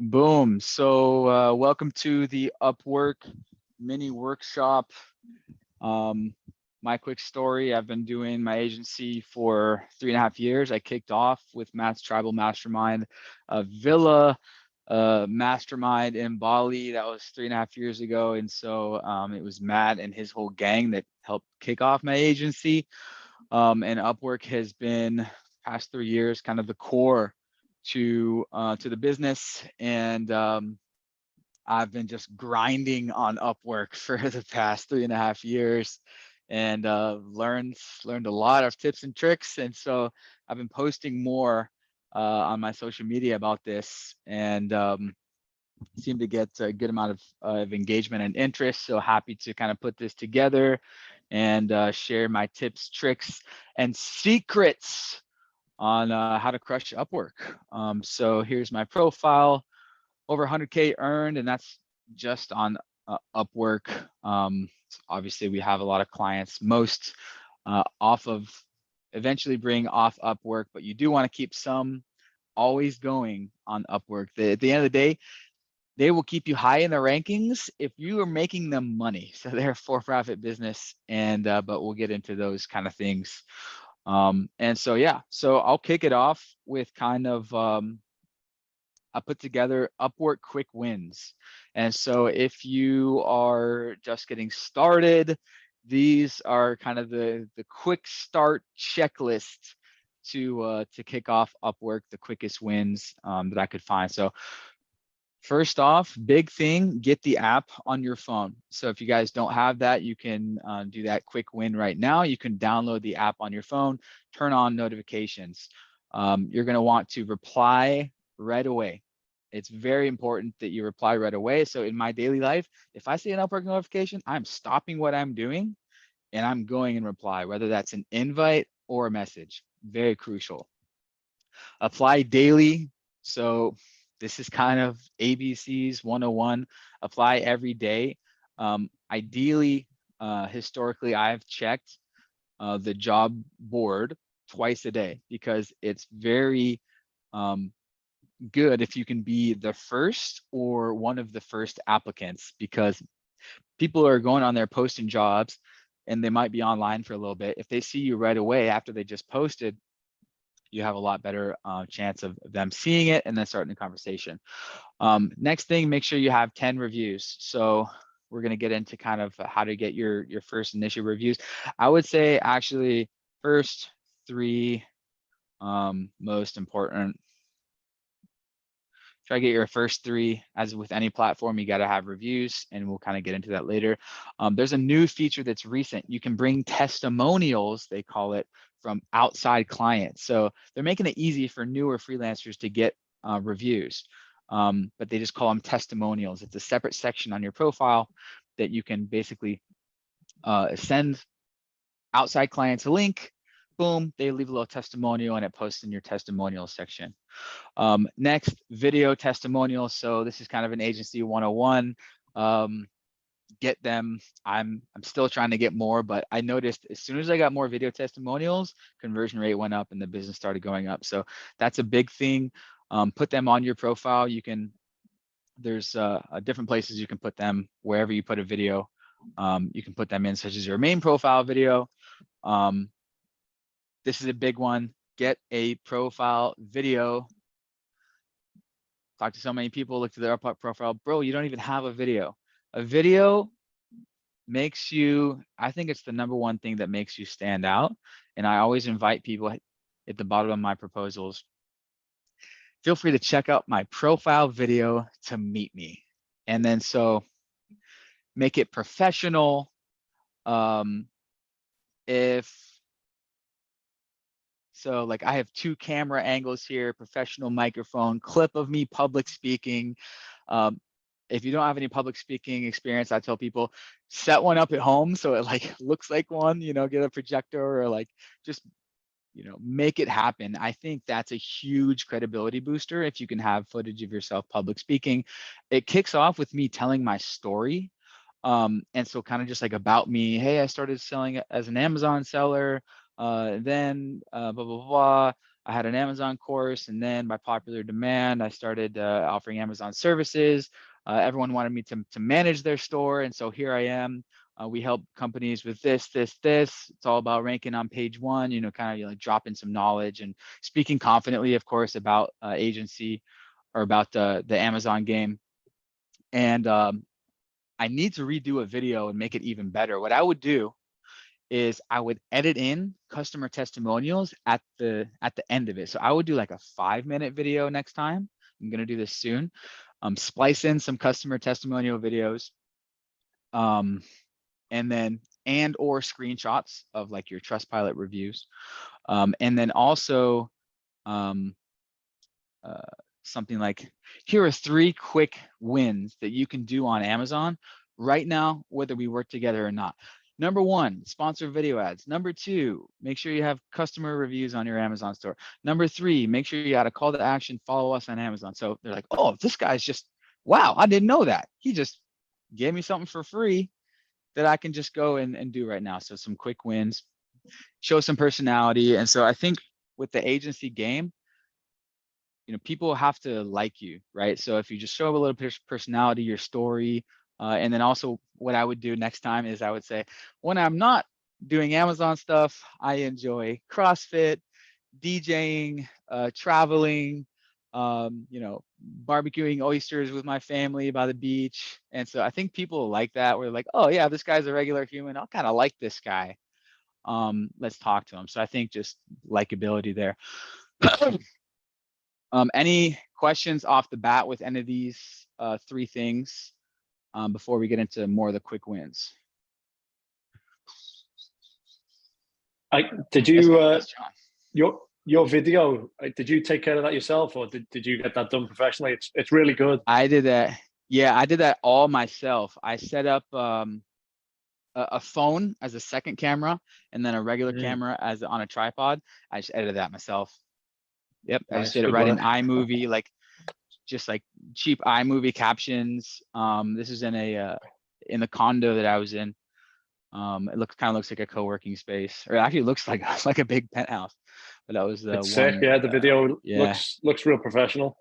Boom. So welcome to the Upwork mini workshop. My quick story, I've been doing my agency for 3.5 years. I kicked off with Matt's Tribal Mastermind, a villa mastermind in Bali. That was 3.5 years ago. And so it was Matt and his whole gang that helped kick off my agency. And Upwork has been past 3 years kind of the core to the business. And I've been just grinding on Upwork for the past 3.5 years, and learned a lot of tips and tricks. And so I've been posting more on my social media about this, and seem to get a good amount of engagement and interest. So happy to kind of put this together and share my tips, tricks, and secrets on how to crush Upwork. So here's my profile, over 100K earned, and that's just on Upwork. Obviously, we have a lot of clients, most eventually bring off Upwork, but you do want to keep some always going on Upwork. At the end of the day, they will keep you high in the rankings if you are making them money. So they're a for-profit business, and but we'll get into those kind of things. And so yeah, so I'll kick it off with kind of I put together Upwork quick wins. And so if you are just getting started, these are kind of the quick start checklist to kick off Upwork, the quickest wins that I could find. So first off, big thing, get the app on your phone. So if you guys don't have that, you can do that quick win right now. You can download the app on your phone, turn on notifications. You're going to want to reply right away. It's very important that you reply right away. So in my daily life, if I see an Upwork notification, I'm stopping what I'm doing and I'm going and reply, whether that's an invite or a message. Very crucial. Apply daily. So this is kind of ABCs 101. Apply every day. Ideally, historically, I've checked the job board twice a day because it's very good if you can be the first or one of the first applicants, because people are going on there posting jobs and they might be online for a little bit. If they see you right away after they just posted, you have a lot better chance of them seeing it and then starting the conversation. Next thing, make sure you have 10 reviews. So we're going to get into kind of how to get your first initial reviews. I would say actually first three most important. Try to get your first three. As with any platform, you got to have reviews, and we'll kind of get into that later. There's a new feature that's recent. You can bring testimonials, they call it, from outside clients. So they're making it easy for newer freelancers to get reviews, but they just call them testimonials. It's a separate section on your profile that you can basically send outside clients a link. Boom, they leave a little testimonial and it posts in your testimonial section. Next, video testimonials. So this is kind of an agency 101. Get them. I'm still trying to get more, but I noticed as soon as I got more video testimonials, conversion rate went up and the business started going up. So that's a big thing. Put them on your profile. You can, there's different places you can put them. Wherever you put a video, you can put them in, such as your main profile video. This is a big one. Get a profile video. Talk to so many people, look to their profile. Bro, you don't even have a video. A video makes you, I think it's the number one thing that makes you stand out. And I always invite people at the bottom of my proposals, feel free to check out my profile video to meet me. And then so make it professional. So like I have 2 camera angles here, professional microphone, clip of me public speaking. If you don't have any public speaking experience, I tell people set one up at home so it like looks like one, get a projector or like just, make it happen. I think that's a huge credibility booster if you can have footage of yourself public speaking. It kicks off with me telling my story. And so kind of just like about me, hey, I started selling as an Amazon seller. Then blah, blah, blah. I had an Amazon course, and then by popular demand, I started offering Amazon services. Everyone wanted me to manage their store, and so here I am. We help companies with this. It's all about ranking on page one, kind of like dropping some knowledge and speaking confidently, of course, about agency or about the Amazon game. And I need to redo a video and make it even better. What I would do is I would edit in customer testimonials at the end of it. So I would do like a 5-minute video next time. I'm gonna do this soon. Splice in some customer testimonial videos, and or screenshots of like your Trustpilot reviews, and then also something like, here are 3 quick wins that you can do on Amazon right now, whether we work together or not. Number 1, sponsor video ads. Number 2, make sure you have customer reviews on your Amazon store. Number 3, make sure you got a call to action, follow us on Amazon. So they're like, oh, this guy's just, wow, I didn't know that. He just gave me something for free that I can just go and do right now. So some quick wins, show some personality. And so I think with the agency game, people have to like you, right? So if you just show a little bit of personality, your story, and then also what I would do next time is I would say, when I'm not doing Amazon stuff, I enjoy CrossFit, DJing, traveling, barbecuing oysters with my family by the beach. And so I think people like that. We're like, oh yeah, this guy's a regular human. I'll kind of like this guy. Let's talk to him. So I think just likability there. Any questions off the bat with any of these 3 things before we get into more of the quick wins? Did you your video? Did you take care of that yourself, or did you get that done professionally? It's really good. I did that. Yeah, I did that all myself. I set up a phone as a second camera, and then a regular camera as on a tripod. I just edited that myself. Yep, nice. I just did it right in iMovie, like just like cheap iMovie captions. This is in the condo that I was in. It kind of looks like a co-working space, or it actually looks like a big penthouse. But that was the sick. Yeah, the video looks real professional.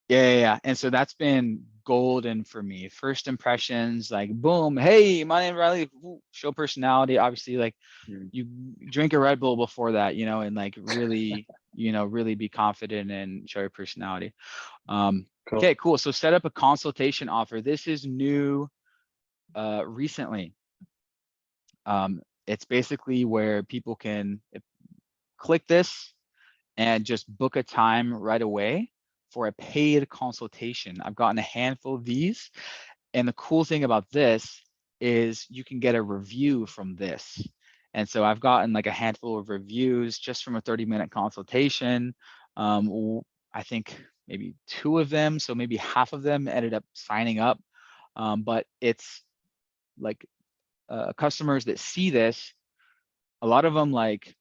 Yeah. And so that's been golden for me. First impressions, like boom, hey, my name's Riley. Show personality. Obviously, like you drink a Red Bull before that, and like really, really be confident and show your personality. Cool. Okay, cool. So set up a consultation offer. This is new recently. It's basically where people can click this and just book a time right away for a paid consultation. I've gotten a handful of these. And the cool thing about this is you can get a review from this. And so I've gotten like a handful of reviews just from a 30-minute consultation. I think maybe 2 of them, so maybe half of them ended up signing up. But it's like customers that see this, a lot of them, like,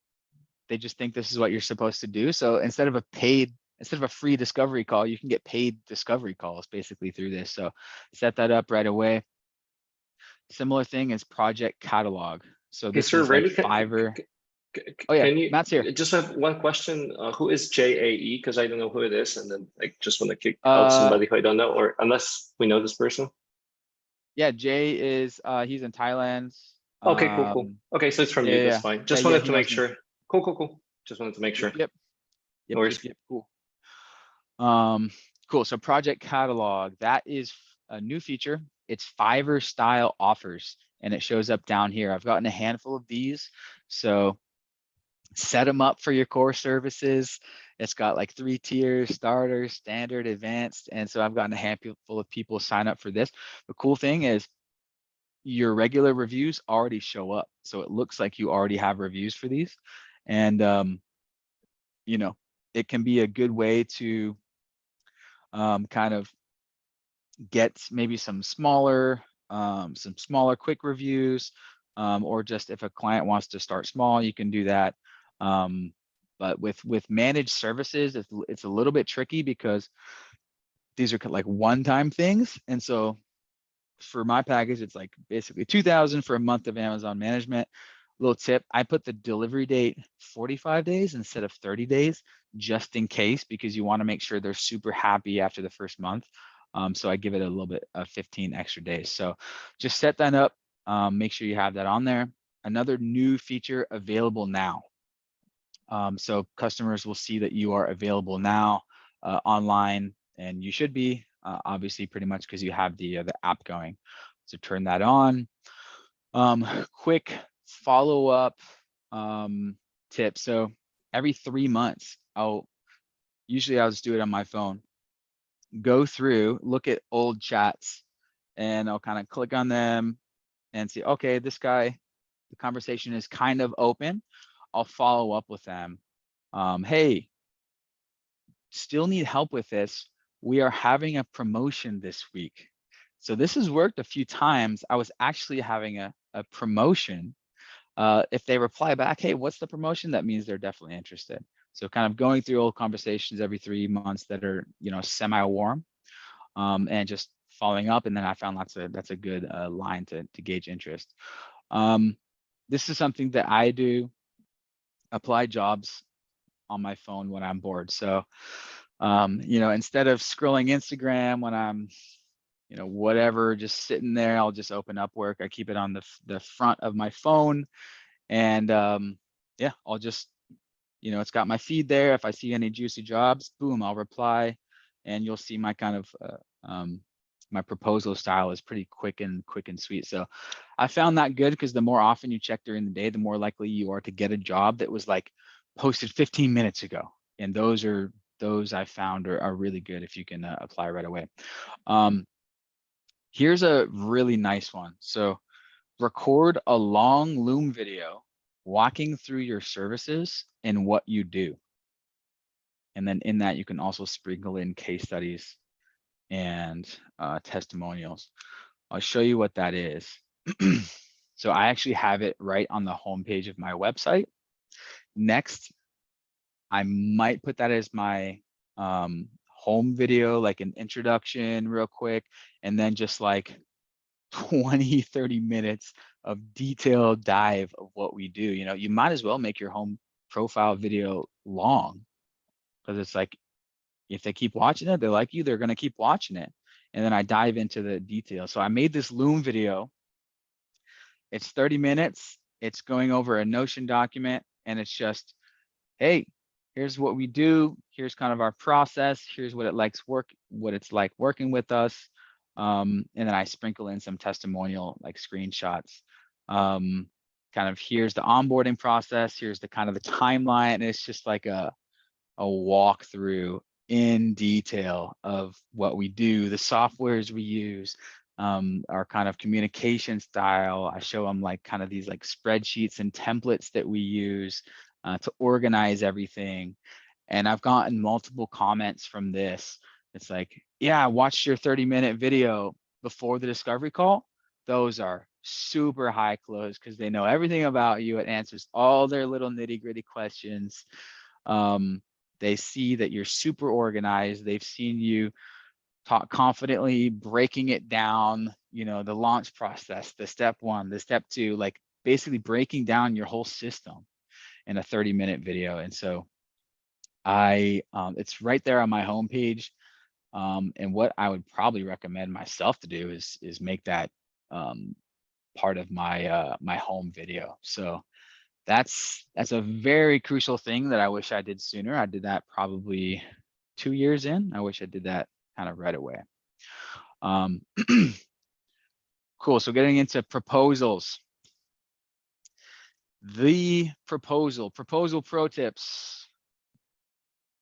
they just think this is what you're supposed to do. So instead of a free discovery call, you can get paid discovery calls basically through this. So set that up right away. Similar thing is project catalog. So this is like Fiverr. Oh yeah, Matt's here. Just have one question. Who is JAE? Because I don't know who it is, and then I just want to kick out somebody who I don't know, or unless we know this person. Yeah, Jay is he's in Thailand. Okay, cool. Okay, so it's from you. That's fine. Just wanted to make sure. Cool. Just wanted to make sure. Yep. Cool. Cool. So project catalog, that is a new feature. It's Fiverr style offers, and it shows up down here. I've gotten a handful of these. So set them up for your core services. It's got like 3 tiers: starter, standard, advanced. And so I've gotten a handful of people sign up for this. The cool thing is your regular reviews already show up. So it looks like you already have reviews for these. And, it can be a good way to kind of get maybe some smaller quick reviews, or just if a client wants to start small, you can do that. But with managed services, it's a little bit tricky because these are like one-time things. And so for my package, it's like basically $2,000 for a month of Amazon management. little tip, I put the delivery date 45 days instead of 30 days, just in case, because you want to make sure they're super happy after the first month. So I give it a little bit of 15 extra days. So just set that up. Make sure you have that on there. Another new feature available now. So customers will see that you are available now online, and you should be obviously pretty much because you have the app going. So turn that on. Quick follow-up tip. So every 3 months, I'll just do it on my phone. Go through, look at old chats, and I'll kind of click on them and see, okay, this guy, the conversation is kind of open. I'll follow up with them. Hey, still need help with this. We are having a promotion this week. So this has worked a few times. I was actually having a promotion. If they reply back, hey, what's the promotion? That means they're definitely interested. So kind of going through old conversations every 3 months that are, semi-warm, and just following up. And then I found that's a good line to gauge interest. This is something that I do, apply jobs on my phone when I'm bored. So, instead of scrolling Instagram when I'm, whatever, just sitting there, I'll just open Upwork. I keep it on the front of my phone, and yeah, I'll just, it's got my feed there. If I see any juicy jobs, boom, I'll reply, and you'll see my kind of my proposal style is pretty quick and sweet. So I found that good because the more often you check during the day, the more likely you are to get a job that was like posted 15 minutes ago. And those I found are really good if you can apply right away. Here's a really nice one. So record a long Loom video walking through your services and what you do. And then in that, you can also sprinkle in case studies and testimonials. I'll show you what that is. So I actually have it right on the homepage of my website. Next, I might put that as my home video, like an introduction real quick, and then just like 20, 30 minutes of detailed dive of what we do. You might as well make your home profile video long, because it's like, if they keep watching it, they like you, they're going to keep watching it. And then I dive into the details. So I made this Loom video. It's 30 minutes. It's going over a Notion document, and it's just, hey, here's what we do. Here's kind of our process. Here's what it's like working with us. And then I sprinkle in some testimonial like screenshots. Kind of here's the onboarding process. Here's the kind of the timeline. And it's just like a walkthrough in detail of what we do, the softwares we use, our kind of communication style. I show them like kind of these like spreadsheets and templates that we use to organize everything. And I've gotten multiple comments from this. It's like, yeah, I watched your 30-minute video before the discovery call. Those are super high close because they know everything about you. It answers all their little nitty-gritty questions. They see that you're super organized. They've seen you talk confidently, breaking it down, the launch process, the step 1, the step 2, like basically breaking down your whole system in a 30-minute video. And so it's right there on my homepage. And what I would probably recommend myself to do is make that part of my my home video. So that's a very crucial thing that I wish I did sooner. I did that probably 2 years in. I wish I did that kind of right away. Cool. So getting into proposals. The proposal pro tips.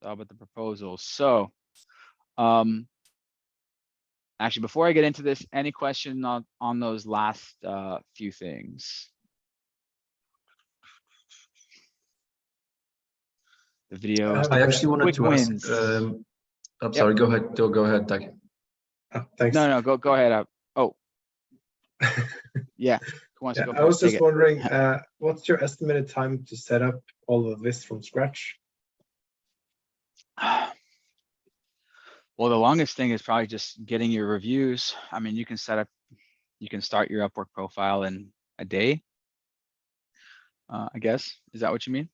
How about the proposal? So actually, before I get into this, any question on those last few things? The video. I actually wanted to wins. ask. I'm sorry. Go ahead. Go ahead, Doug. Thanks. No, go ahead. Oh, yeah. Yeah, I was just wondering, what's your estimated time to set up all of this from scratch? Well, the longest thing is probably just getting your reviews. I mean, you can start your Upwork profile in a day. I guess. Is that what you mean?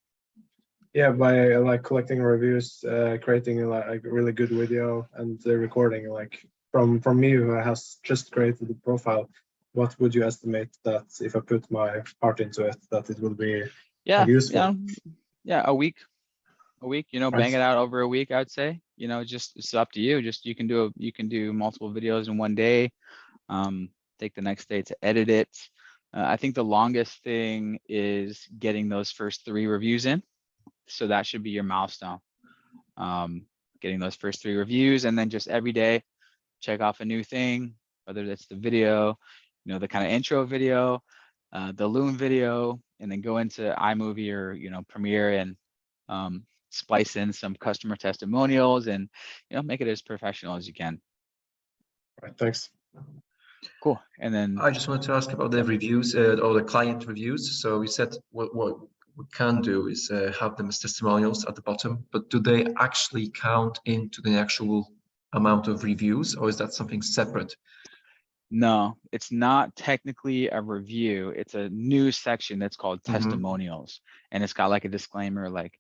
Yeah, by like collecting reviews, creating like a really good video and recording like from me who has just created the profile, what would you estimate that if I put my heart into it, that it will be Yeah, like, useful? yeah, a week, you know, bang Nice. it out over a week, I'd say. You know, just it's up to you. Just you can do multiple videos in one day. Take the next day to edit it. I think the longest thing is getting those first 3 reviews in. So that should be your milestone. Getting those first 3 reviews, and then just every day check off a new thing, whether that's the video, you know, the kind of intro video, the Loom video, and then go into iMovie or, you know, Premiere and splice in some customer testimonials and, you know, make it as professional as you can. Right, thanks. Cool. And then I just wanted to ask about the reviews or the client reviews. So we said what we can do is have them as testimonials at the bottom, but do they actually count into the actual amount of reviews, or is that something separate? no, it's not technically a review. It's a new section that's called testimonials. And it's got like a disclaimer like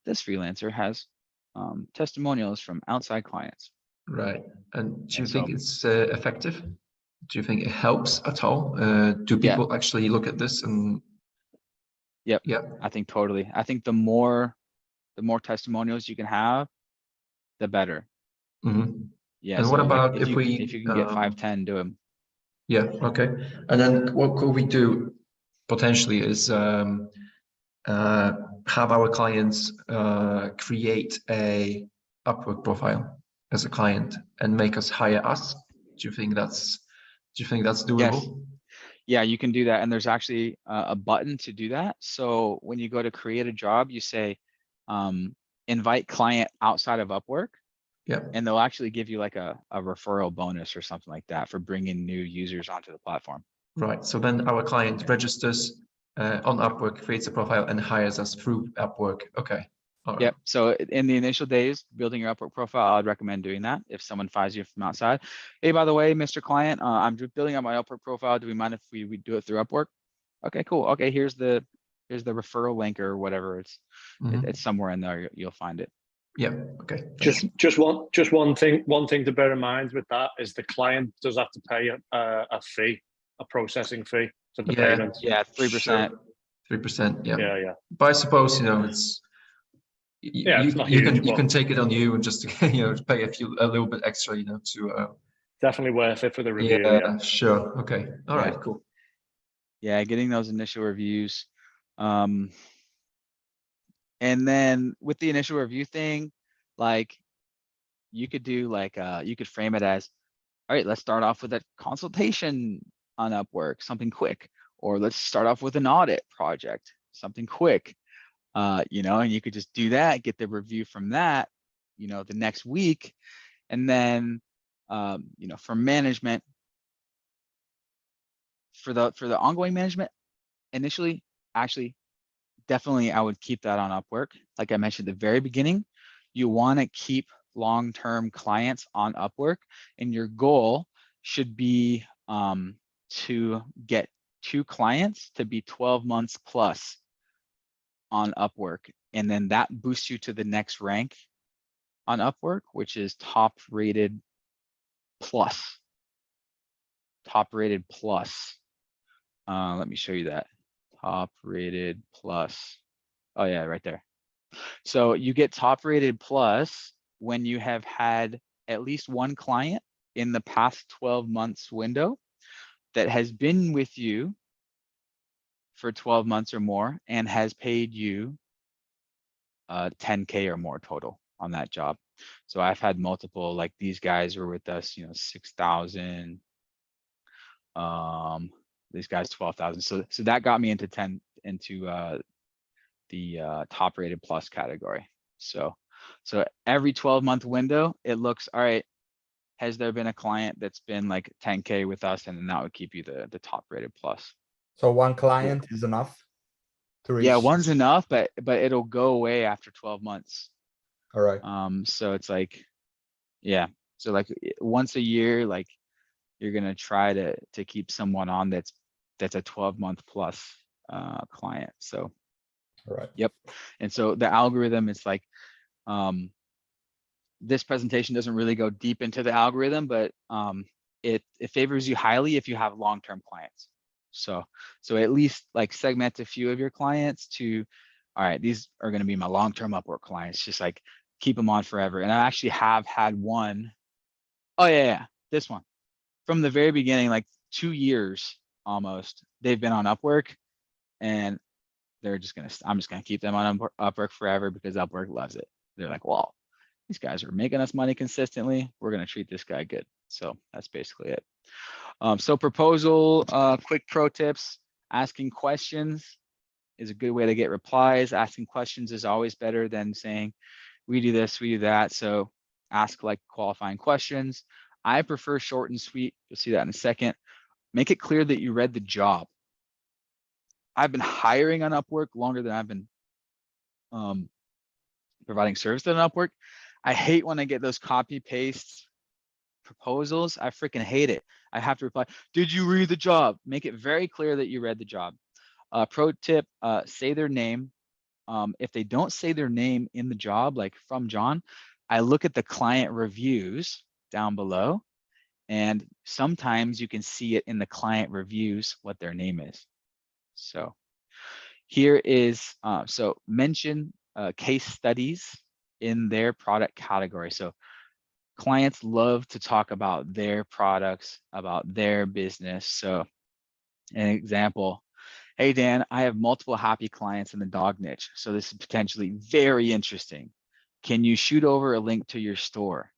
this freelancer has testimonials from outside clients. Right. And do you And think so, it's effective? Do you think it helps at all? Do Yeah. people actually look at this and? Yep. Yeah. I think totally. I think the more testimonials you can have, the better. Mhm. Yeah. And So what like about if if we? you can get 5, 10, do them. Yeah. Okay. And then what could we do potentially is have our clients create a Upwork profile as a client and make us hire us. Do you think that's doable? Yes. Yeah, you can do that. And there's actually a button to do that. So when you go to create a job, you say, invite client outside of Upwork, Yeah. and they'll actually give you like a referral bonus or something like that for bringing new users onto the platform. Right. So then our client registers on Upwork, creates a profile, and hires us through Upwork. Okay. All right. Yep. So in the initial days, building your Upwork profile, I'd recommend doing that. If someone finds you from outside, hey, by the way, Mr. Client, I'm just building out my Upwork profile. Do we mind if we do it through Upwork? Okay, cool. Okay, here's the referral link or whatever. It's somewhere in there. You'll find it. Yeah. Okay. Thanks. Just one thing to bear in mind with that is the client does have to pay a fee, a processing fee for the payment. Yeah, 3%. 3%. Yeah. Yeah. But I suppose it's. It's not you huge, can take it on you and just pay a little bit extra to definitely worth it for the review. Yeah. Sure. Okay. All right. Cool. Yeah, getting those initial reviews. And then with the initial review thing, like you could do like you could frame it as, all right, let's start off with a consultation on Upwork, something quick, or let's start off with an audit project, something quick. You know, and you could just do that, get the review from that, you know, the next week. And then you know, for management, for the ongoing management, initially, actually, definitely I would keep that on Upwork. Like I mentioned at the very beginning, you want to keep long-term clients on Upwork, and your goal should be to get 2 clients to be 12 months plus on Upwork. And then that boosts you to the next rank on Upwork, which is top rated plus. Top rated plus. Let me show you that. Top rated plus. Oh yeah, right there. So you get top rated plus when you have had at least 1 client in the past 12 months window that has been with you for 12 months or more and has paid you 10K or more total on that job. So I've had multiple, like these guys were with us, you know, 6,000. These guys 12,000. So that got me into the top rated plus category. So every 12-month window, it looks all right. Has there been a client that's been like 10K with us, and then that would keep you the top rated plus. So 1 client is enough to reach? Yeah, 1's enough, but it'll go away after 12 months. All right. So it's like, yeah. So like once a year, like you're gonna try to keep someone on that's a 12-month plus client. So, All right. yep. And so the algorithm is like, this presentation doesn't really go deep into the algorithm, but it favors you highly if you have long-term clients. So at least like segment a few of your clients to, all right, these are going to be my long-term Upwork clients. Just like keep them on forever. And I actually have had one. Oh yeah, this one from the very beginning, like 2 years almost. They've been on Upwork, and I'm just gonna keep them on Upwork forever because Upwork loves it. They're like, well, these guys are making us money consistently. We're gonna treat this guy good. So that's basically it. So proposal, quick pro tips, asking questions is a good way to get replies. Asking questions is always better than saying, we do this, we do that. So ask like qualifying questions. I prefer short and sweet. You'll see that in a second. Make it clear that you read the job. I've been hiring on Upwork longer than I've been providing service on Upwork. I hate when I get those copy paste proposals. I freaking hate it. I have to reply, did you read the job? Make it very clear that you read the job. Pro tip, say their name. If they don't say their name in the job, like from John, I look at the client reviews down below, and sometimes you can see it in the client reviews what their name is. So here is, so mention case studies in their product category. So clients love to talk about their products, about their business. So an example, hey Dan, I have multiple happy clients in the dog niche, so this is potentially very interesting. Can you shoot over a link to your store?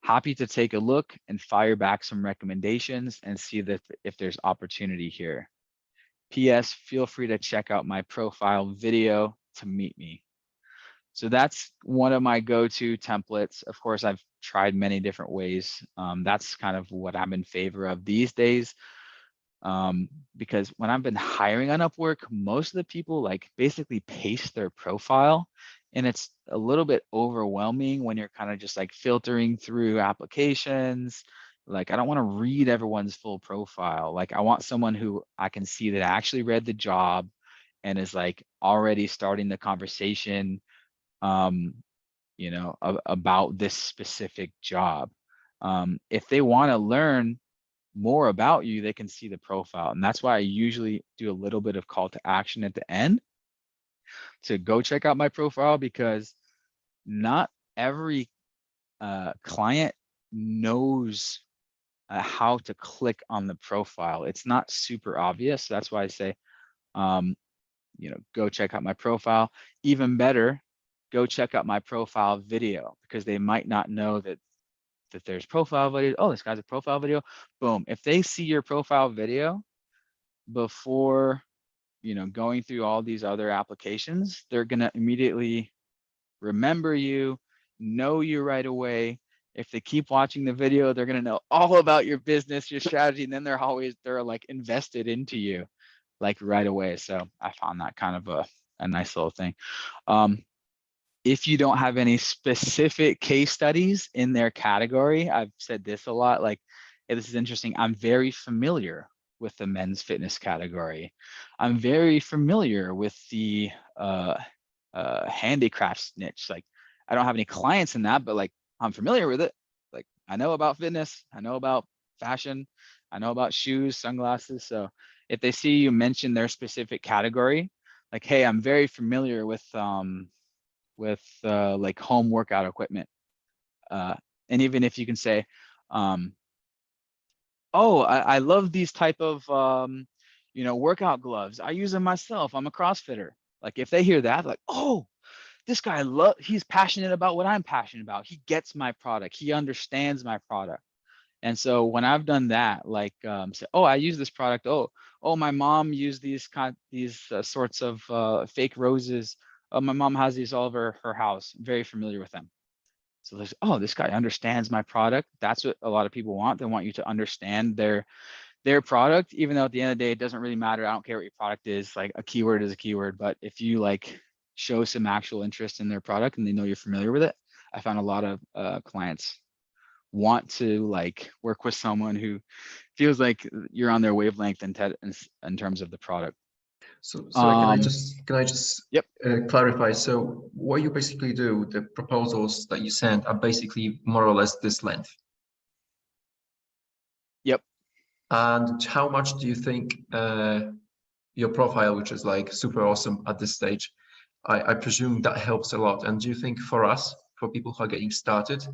Happy to take a look and fire back some recommendations and see that if there's opportunity here. PS, feel free to check out my profile video to meet me. So that's one of my go-to templates. Of course, I've tried many different ways. That's kind of what I'm in favor of these days. Because when I've been hiring on Upwork, most of the people like basically paste their profile, and it's a little bit overwhelming when you're kind of just like filtering through applications. Like, I don't want to read everyone's full profile. Like, I want someone who I can see that actually read the job and is like already starting the conversation, you know, about this specific job. If they want to learn more about you, they can see the profile. And that's why I usually do a little bit of call to action at the end to go check out my profile, because not every client knows how to click on the profile. It's not super obvious. That's why I say, you know, go check out my profile. Even better, go check out my profile video, because they might not know that there's profile video. Oh, this guy's a profile video. Boom. If they see your profile video before, you know, going through all these other applications, they're going to immediately remember you, know you right away. If they keep watching the video, they're going to know all about your business, your strategy, and then they're like invested into you like right away. So I found that kind of a nice little thing. If you don't have any specific case studies in their category, I've said this a lot, like, hey, this is interesting. I'm very familiar with the men's fitness category. I'm very familiar with the handicrafts niche. Like, I don't have any clients in that, but like, I'm familiar with it. Like, I know about fitness, I know about fashion, I know about shoes, sunglasses. So if they see you mention their specific category, like, hey, I'm very familiar with like home workout equipment. And even if you can say, oh, I love these type of, you know, workout gloves. I use them myself. I'm a CrossFitter. Like, if they hear that, like, oh, this guy, he's passionate about what I'm passionate about. He gets my product. He understands my product. And so when I've done that, like, say, oh, I use this product. Oh, my mom used these sorts of fake roses. Oh, my mom has these all over her house. Very familiar with them. So there's, oh, this guy understands my product. That's what a lot of people want. They want you to understand their product, even though at the end of the day, it doesn't really matter. I don't care what your product is. Like, a keyword is a keyword. But if you like show some actual interest in their product and they know you're familiar with it, I found a lot of clients want to like work with someone who feels like you're on their wavelength in terms of the product. So can I Um, just Yep. clarify? So what you basically do, the proposals that you send are basically more or less this length. Yep. And how much do you think your profile, which is like super awesome at this stage, I presume that helps a lot. And do you think for us, for people who are getting started,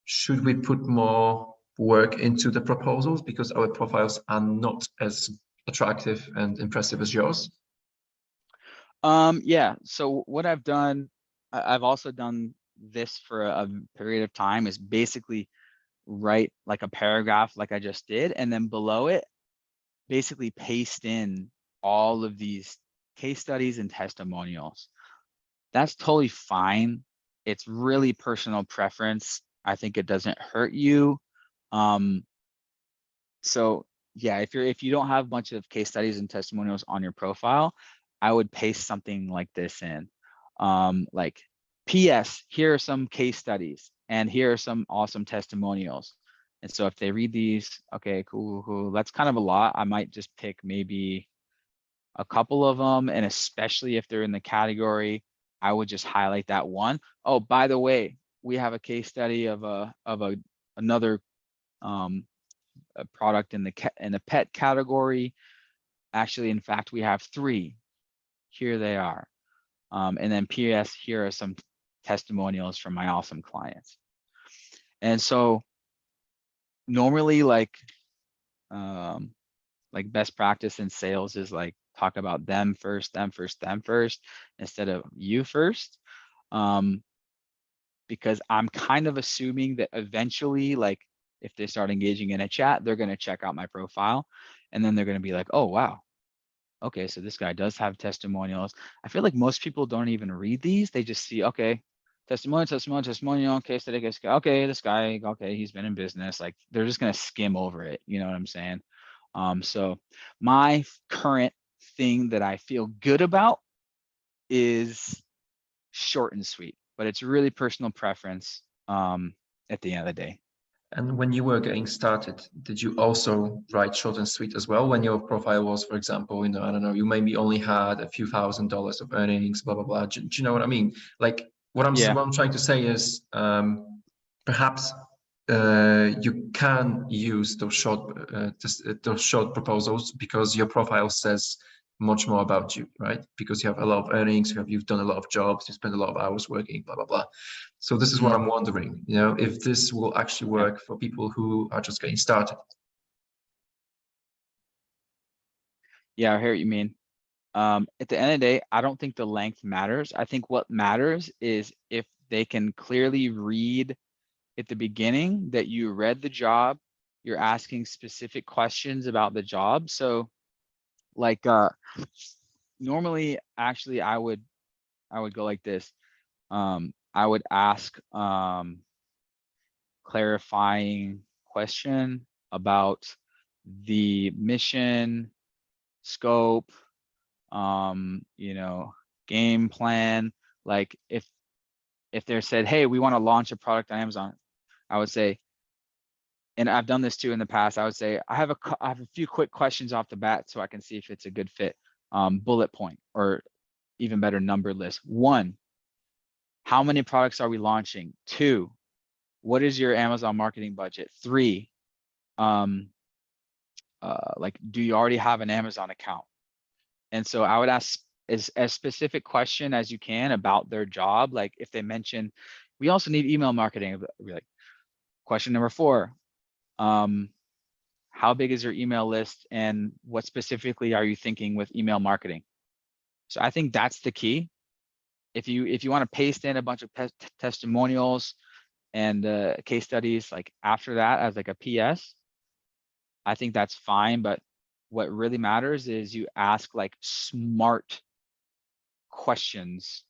should we put more work into the proposals because our profiles are not as attractive and impressive as yours? Yeah, so what I've done, I've also done this for a period of time, is basically write like a paragraph like I just did, and then below it, basically paste in all of these case studies and testimonials. That's totally fine. It's really personal preference. I think it doesn't hurt you. So yeah, if you don't have a bunch of case studies and testimonials on your profile, I would paste something like this in. Like, PS, here are some case studies and here are some awesome testimonials. And so if they read these, okay, cool. That's kind of a lot. I might just pick maybe a couple of them, and especially if they're in the category, I would just highlight that one. Oh, by the way, we have a case study of another a product in the pet category. Actually, in fact, we have 3. Here they are. And then PS, here are some testimonials from my awesome clients. And so normally, like best practice in sales is like talk about them first, instead of you first. Because I'm kind of assuming that eventually, like, if they start engaging in a chat, they're going to check out my profile, and then they're going to be like, oh, wow, okay, so this guy does have testimonials. I feel like most people don't even read these. They just see, okay, testimonial, okay, so okay, this guy, okay, he's been in business. Like, they're just going to skim over it. You know what I'm saying? So my current thing that I feel good about is short and sweet, but it's really personal preference at the end of the day. And when you were getting started, did you also write short and sweet as well? When your profile was, for example, I don't know, you maybe only had a few $1,000s of earnings, blah, blah, blah. Do you know what I mean? Like, what I'm trying to say is perhaps you can use those short proposals because your profile says much more about you, right? Because you have a lot of earnings, you've done a lot of jobs, you spend a lot of hours working, blah, blah, blah. So this is what I'm wondering, if this will actually work for people who are just getting started. Yeah, I hear what you mean. At the end of the day, I don't think the length matters. I think what matters is if they can clearly read at the beginning that you read the job, you're asking specific questions about the job. So like normally, actually, I would go like this. I would ask clarifying question about the mission, scope, game plan. Like, if they're said, hey, we want to launch a product on Amazon, I would say, and I've done this too in the past, I would say, I have a few quick questions off the bat so I can see if it's a good fit. Bullet point, or even better, number list. 1, how many products are we launching? 2, what is your Amazon marketing budget? 3, like, do you already have an Amazon account? And so I would ask as specific question as you can about their job. Like, if they mention, we also need email marketing, I'd be like, question number 4, how big is your email list, and what specifically are you thinking with email marketing? So I think that's the key. If you want to paste in a bunch of testimonials and case studies like after that as like a PS, I think that's fine. But what really matters is you ask like smart questions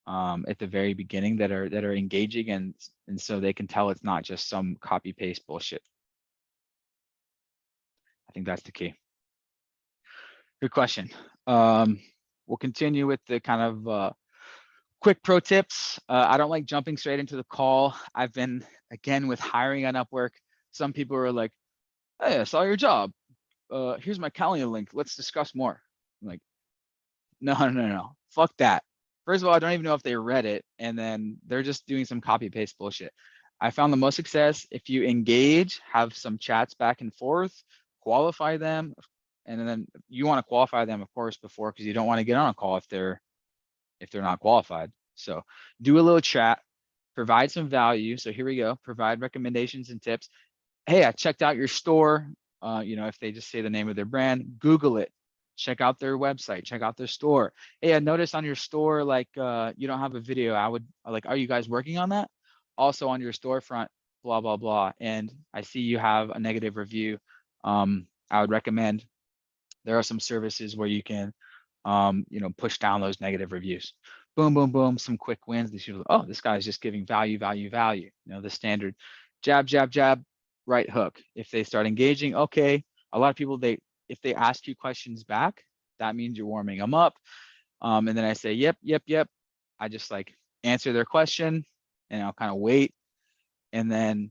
at the very beginning that are engaging, and so they can tell it's not just some copy paste bullshit. I think that's the key. Good question. We'll continue with the kind of quick pro tips. I don't like jumping straight into the call. I've been, again, with hiring on Upwork, some people are like, hey, I saw your job. Here's my calendar link. Let's discuss more. I'm like, No. Fuck that. First of all, I don't even know if they read it, and then they're just doing some copy paste bullshit. I found the most success if you engage, have some chats back and forth, qualify them, and then you want to qualify them, of course, before, because you don't want to get on a call if they're not qualified. So do a little chat, provide some value. So here we go. Provide recommendations and tips. Hey, I checked out your store. If they just say the name of their brand, Google it. Check out their website, check out their store. Hey, I noticed on your store, like you don't have a video. I would like, are you guys working on that? Also on your storefront, blah, blah, blah. And I see you have a negative review. I would recommend there are some services where you can, push down those negative reviews. Boom, boom, boom, some quick wins. These people, oh, this guy's just giving value, value, value. The standard jab, jab, jab, right hook. If they start engaging, okay. A lot of people, if they ask you questions back, that means you're warming them up. And then I say, yep. I just like answer their question and I'll kind of wait. And then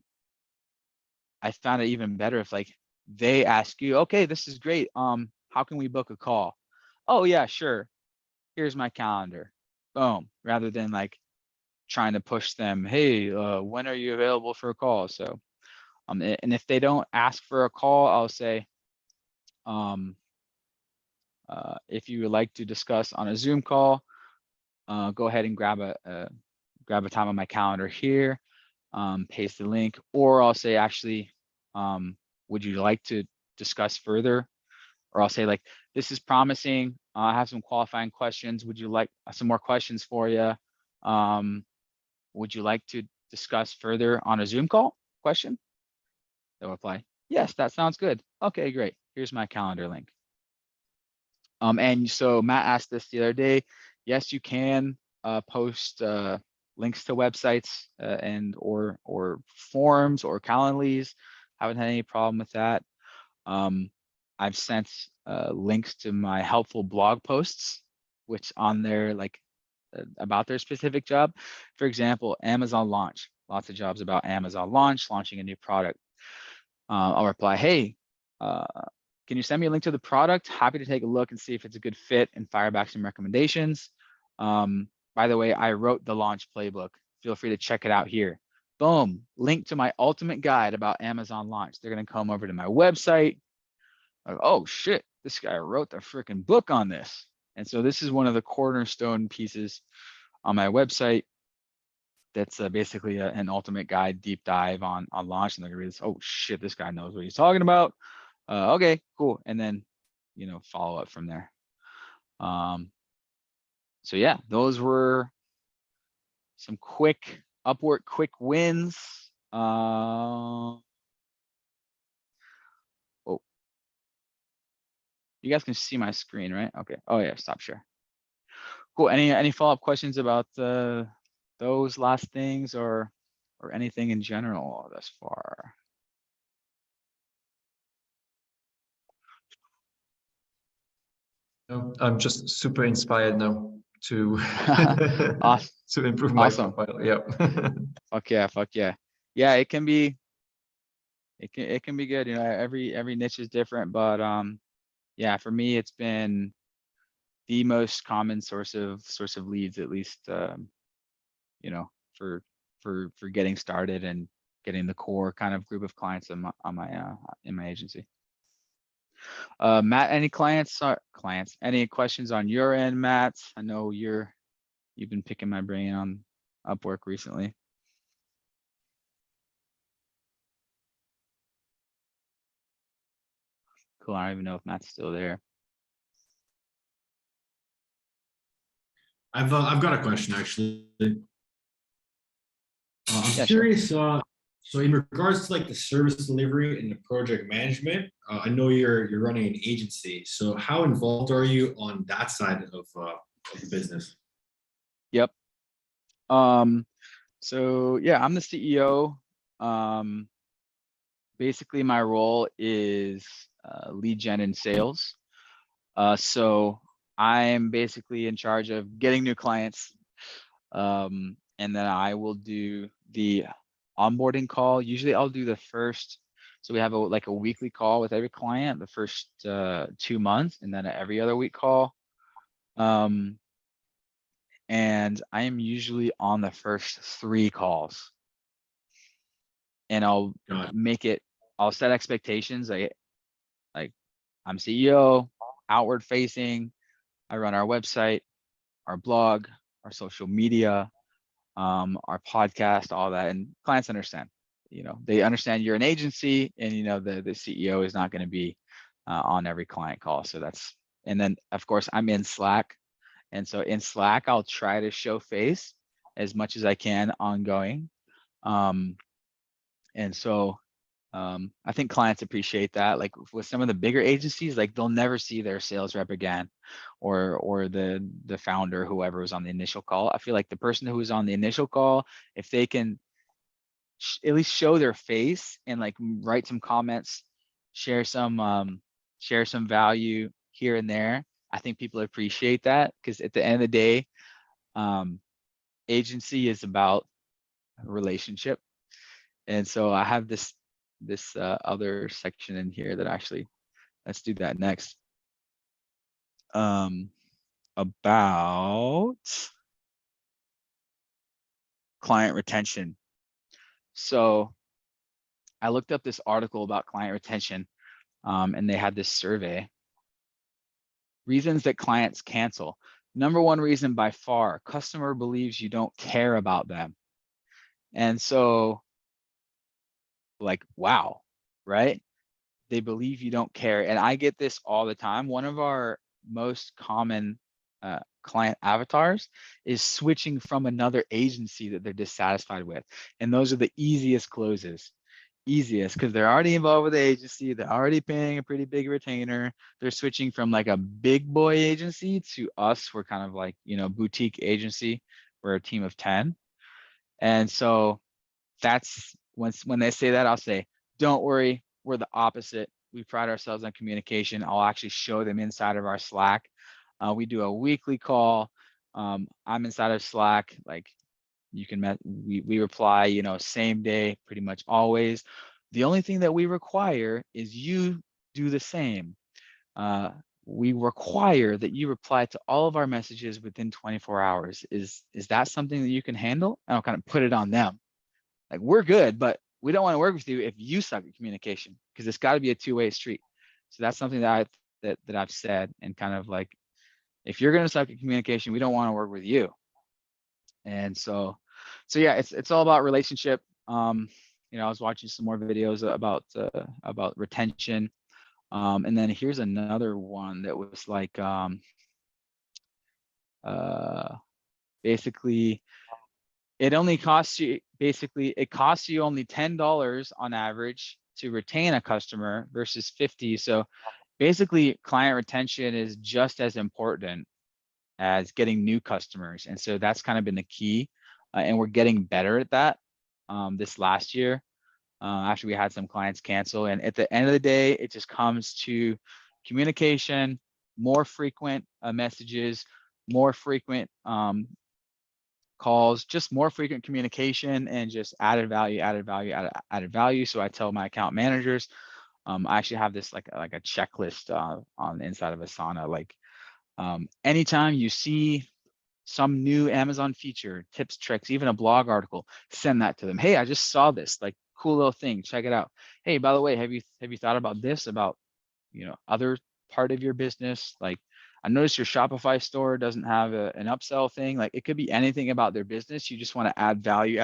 I found it even better if like they ask you, okay, this is great. How can we book a call? Oh yeah, sure. Here's my calendar. Boom. Rather than like trying to push them, hey, when are you available for a call? So, and if they don't ask for a call, I'll say, if you would like to discuss on a Zoom call, go ahead and grab a time on my calendar here, paste the link, or I'll say, actually, would you like to discuss further? Or I'll say like, this is promising. I have some qualifying questions. Would you like some more questions for you? Would you like to discuss further on a Zoom call? Question. They'll reply, yes, that sounds good. Okay, great. Here's my calendar link. And so Matt asked this the other day. Yes, you can post links to websites and or forums or Calendlies. Haven't had any problem with that. I've sent links to my helpful blog posts, which on there like about their specific job. For example, Amazon launch. Lots of jobs about Amazon launching a new product. I'll reply, hey, can you send me a link to the product? Happy to take a look and see if it's a good fit and fire back some recommendations. By the way, I wrote the launch playbook. Feel free to check it out here. Boom, link to my ultimate guide about Amazon launch. They're gonna come over to my website. Like, oh shit, this guy wrote the freaking book on this. And so this is one of the cornerstone pieces on my website. That's basically an ultimate guide, deep dive on launch. And they're gonna read this, oh shit, this guy knows what he's talking about. Okay, cool. And then, follow up from there. So yeah, those were some quick Upwork quick wins. You guys can see my screen, right? Okay. Oh yeah, stop share. Cool. Any follow-up questions about those last things or anything in general thus far? No, I'm just super inspired now to Awesome. to improve my Awesome. profile. Yeah. Fuck yeah. Yeah, it can be good. Every niche is different, but yeah, for me it's been the most common source of leads, at least for getting started and getting the core kind of group of clients in my agency. Matt, any any questions on your end, Matt? I know you've been picking my brain on Upwork recently. Cool. I don't even know if Matt's still there. I've got a question actually. I'm Yeah, curious. So in regards to like the service delivery and the project management, I know you're running an agency. So how involved are you on that side of the business? Yep. So yeah, I'm the CEO. Basically my role is lead gen and sales. So I'm basically in charge of getting new clients. And then I will do the onboarding call. Usually I'll do the first, so we have a weekly call with every client the first 2 months, and then every other week call. And I am usually on the first 3 calls. And I'll Got I'll set expectations. Like I'm CEO, outward facing. I run our website, our blog, our social media, our podcast, all that. And clients understand, they understand you're an agency, and the CEO is not going to be on every client call. So and then of course I'm in Slack. And so in Slack, I'll try to show face as much as I can ongoing. And so I think clients appreciate that. Like with some of the bigger agencies, like they'll never see their sales rep again, or the founder, whoever was on the initial call. I feel like the person who was on the initial call, if they can at least show their face and like write some comments, share some value here and there, I think people appreciate that, because at the end of the day, agency is about a relationship. And so I have this other section in here that actually, let's do that next. About client retention. So I looked up this article about client retention, and they had this survey. Reasons that clients cancel. Number one reason by far, customer believes you don't care about them. And so, like, wow, right? They believe you don't care. And I get this all the time. One of our most common client avatars is switching from another agency that they're dissatisfied with. And those are the easiest closes. Easiest, because they're already involved with the agency. They're already paying a pretty big retainer. They're switching from like a big boy agency to us. We're kind of like, boutique agency. We're a team of 10. And so that's when they say that, I'll say, don't worry, we're the opposite. We pride ourselves on communication. I'll actually show them inside of our Slack. We do a weekly call. I'm inside of Slack. Like you can we reply, same day, pretty much always. The only thing that we require is you do the same. We require that you reply to all of our messages within 24 hours. Is that something that you can handle? And I'll kind of put it on them. Like, we're good, but we don't want to work with you if you suck at communication, because it's got to be a two-way street. So that's something that I've said, and kind of like, if you're going to suck at communication, we don't want to work with you. And so yeah, it's all about relationship. I was watching some more videos about retention. And then here's another one that was like, basically, it costs you only $10 on average to retain a customer versus 50. So basically, client retention is just as important as getting new customers. And so that's kind of been the key. And we're getting better at that this last year, after we had some clients cancel. And at the end of the day, it just comes to communication, more frequent messages, more frequent calls, just more frequent communication, and just added value. So I tell my account managers, I actually have this like a checklist on the inside of Asana. Like, anytime you see some new Amazon feature, tips, tricks, even a blog article, send that to them. Hey, I just saw this, like, cool little thing, check it out. Hey, by the way, have you thought about this, about other part of your business? Like, I noticed your Shopify store doesn't have an upsell thing. Like, it could be anything about their business. You just want to add value.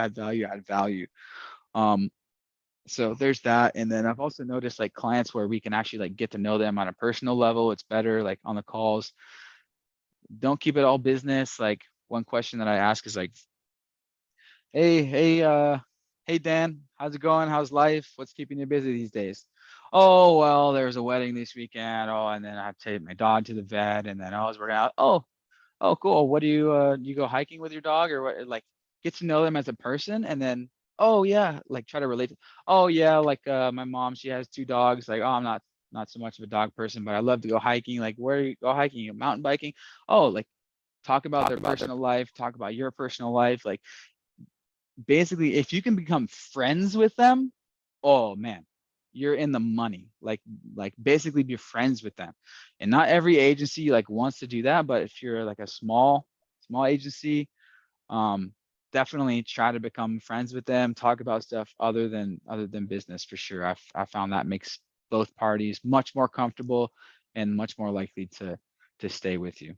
So there's that. And then I've also noticed like clients where we can actually like get to know them on a personal level. It's better like on the calls. Don't keep it all business. Like, one question that I ask is like, hey Dan, how's it going? How's life? What's keeping you busy these days? Oh, well, there's a wedding this weekend. Oh, and then I have to take my dog to the vet, and then I was working out. Oh, cool. What do you go hiking with your dog, or what? Like, get to know them as a person, and then, oh yeah, like try to relate. Oh yeah, like my mom, she has 2 dogs. Like, oh, I'm not so much of a dog person, but I love to go hiking. Like, where do you go hiking? Mountain biking? Oh, like, talk about their personal life, talk about your personal life. Like, basically, if you can become friends with them, oh man, you're in the money. Like basically be friends with them. And not every agency like wants to do that, but if you're like a small agency, definitely try to become friends with them, talk about stuff other than business for sure. I found that makes both parties much more comfortable and much more likely to stay with you.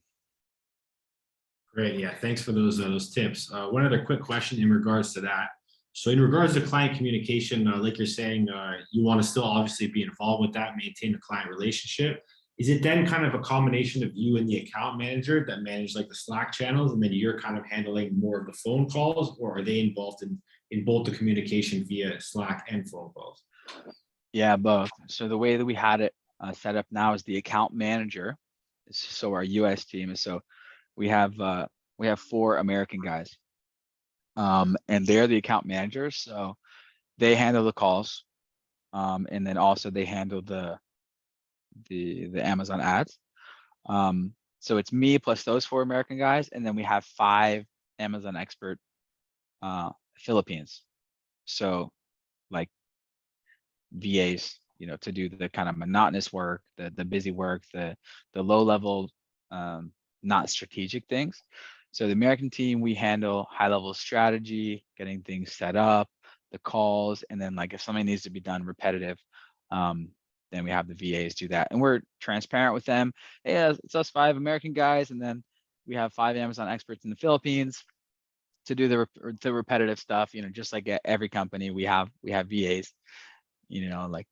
Great. Yeah. Thanks for those tips. One other quick question in regards to that. So in regards to client communication, like you're saying, you want to still obviously be involved with that, maintain the client relationship. Is it then kind of a combination of you and the account manager that manage like the Slack channels, and then you're kind of handling more of the phone calls, or are they involved in both the communication via Slack and phone calls? Yeah, both. So the way that we had it set up now is the account manager. So our US team is, so we have 4 American guys, and they're the account managers. So they handle the calls, and then also they handle the Amazon ads. So it's me plus those 4 American guys, and then we have 5 Amazon expert Philippines. So like VAs, to do the kind of monotonous work, the busy work, the low level, not strategic things. So the American team, we handle high level strategy, getting things set up, the calls, and then like if something needs to be done repetitive, then we have the VAs do that. And we're transparent with them. Hey, it's us 5 American guys, and then we have 5 Amazon experts in the Philippines to do the repetitive stuff. Just like at every company, we have VAs. Like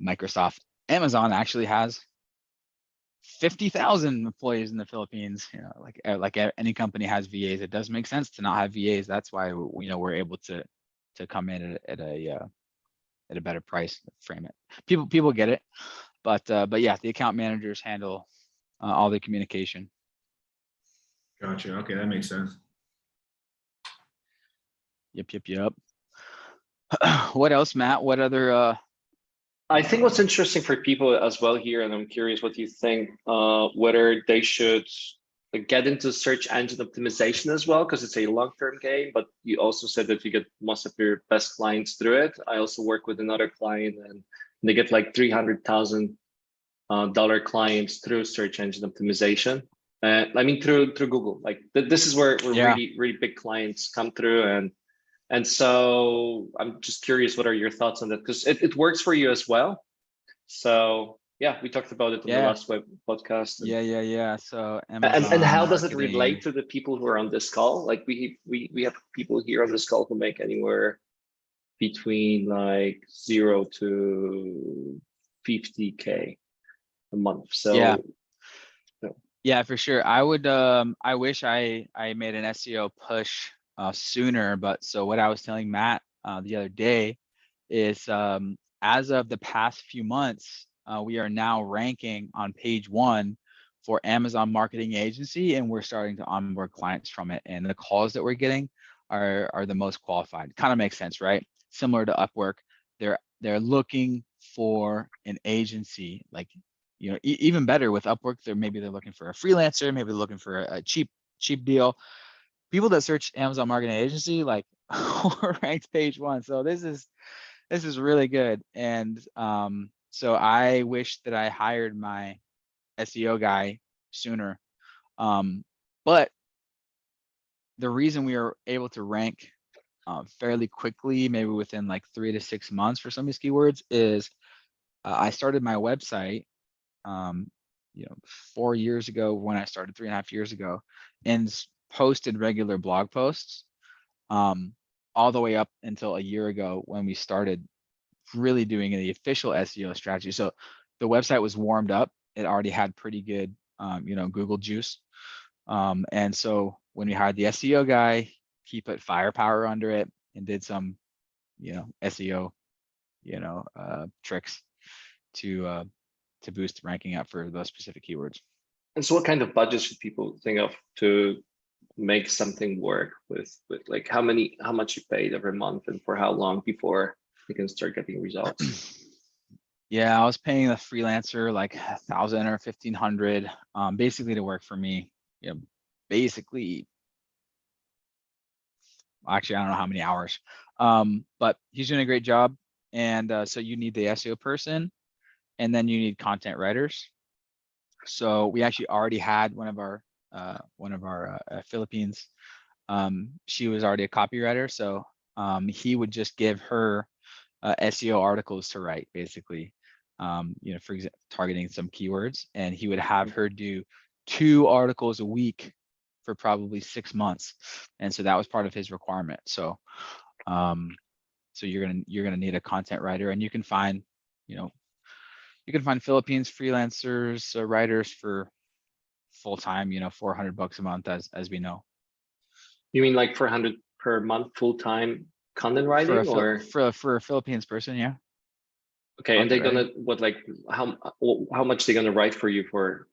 Microsoft, Amazon actually has 50,000 employees in the Philippines. Like any company has VAs. It does make sense to not have VAs. That's why we're able to come in at a better price. Frame it. People get it, but yeah, the account managers handle all the communication. Gotcha. Okay, that makes sense. Yep. What else, Matt? What other? I think what's interesting for people as well here, and I'm curious what you think, whether they should get into search engine optimization as well, because it's a long-term game, but you also said that you get most of your best clients through it. I also work with another client, and they get like $300,000 clients through search engine optimization. I mean, through Google. Like this is where really big clients come through, and so I'm just curious, what are your thoughts on that? Because it works for you as well. So yeah, we talked about it in the last web podcast. Yeah. So Amazon and how does it relate to the people who are on this call? Like we have people here on this call who make anywhere between like 0 to 50K a month. So yeah, for sure. I would I wish I made an SEO push sooner, but so what I was telling Matt the other day is as of the past few months, we are now ranking on page 1 for Amazon Marketing Agency, and we're starting to onboard clients from it, and the calls that we're getting are the most qualified. Kind of makes sense, right? Similar to Upwork, they're looking for an agency, like even better with Upwork, they're looking for a freelancer, maybe they're looking for a cheap deal. People that search Amazon Marketing Agency, like we're ranked page 1. So this is really good. And so I wish that I hired my SEO guy sooner. But the reason we are able to rank fairly quickly, maybe within like 3 to 6 months for some of these keywords, is I started my website 4 years ago, when I started 3.5 years ago, and posted regular blog posts all the way up until a year ago when we started really doing the official SEO strategy. So the website was warmed up. It already had pretty good Google juice. And so when we hired the SEO guy, he put firepower under it and did some SEO tricks to boost ranking up for those specific keywords. And so what kind of budget should people think of to make something work with like how much you paid every month and for how long before you can start getting results? Yeah, I was paying the freelancer like 1,000 or 1,500 basically to work for me. Basically, actually I don't know how many hours, but he's doing a great job. And so you need the SEO person, and then you need content writers. So we actually already had one of our Philippines. She was already a copywriter, so he would just give her SEO articles to write, basically. You know, for example, targeting some keywords, and he would have her do 2 articles a week for probably 6 months, and so that was part of his requirement. So, so you're gonna need a content writer, and you can find, you know, you can find Philippines freelancers, writers for full time, you know, $400 a month, as we know. You mean like 400 per month full-time content For writing, a or for a Philippines person, yeah. okay? And they're Content gonna what, like how much they gonna write for you for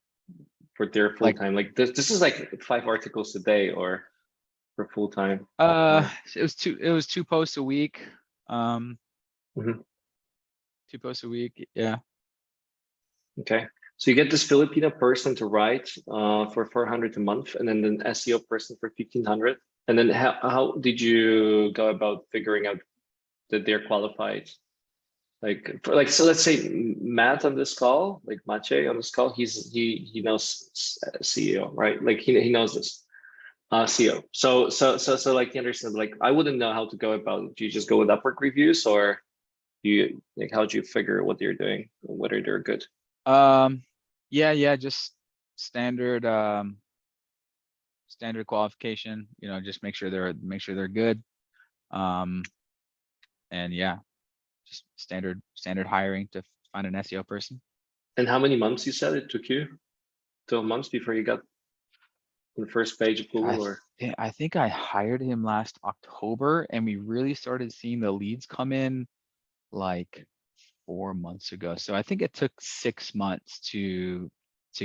their full Like, time? Like this is like 5 articles a day or for full time. it was 2 posts a week. Mhm. 2 posts a week, yeah. Okay. So you get this Filipino person to write for 400 a month, and then an SEO person for 1,500. And then how did you go about figuring out that they're qualified? Like so let's say Matt on this call, like Mache on this call, he knows CEO, right? Like he knows this CEO. So like he understands. Like I wouldn't know how to go about it. Do you just go with Upwork reviews, or do you like how do you figure what they're doing, whether they're good? Yeah, just standard standard qualification, you know, just make sure they're good. And yeah, just standard hiring to find an SEO person. And how many months you said it took you? 12 months before you got on the first page of Google, or I think I hired him last October, and we really started seeing the leads come in like 4 months ago. So I think it took 6 months to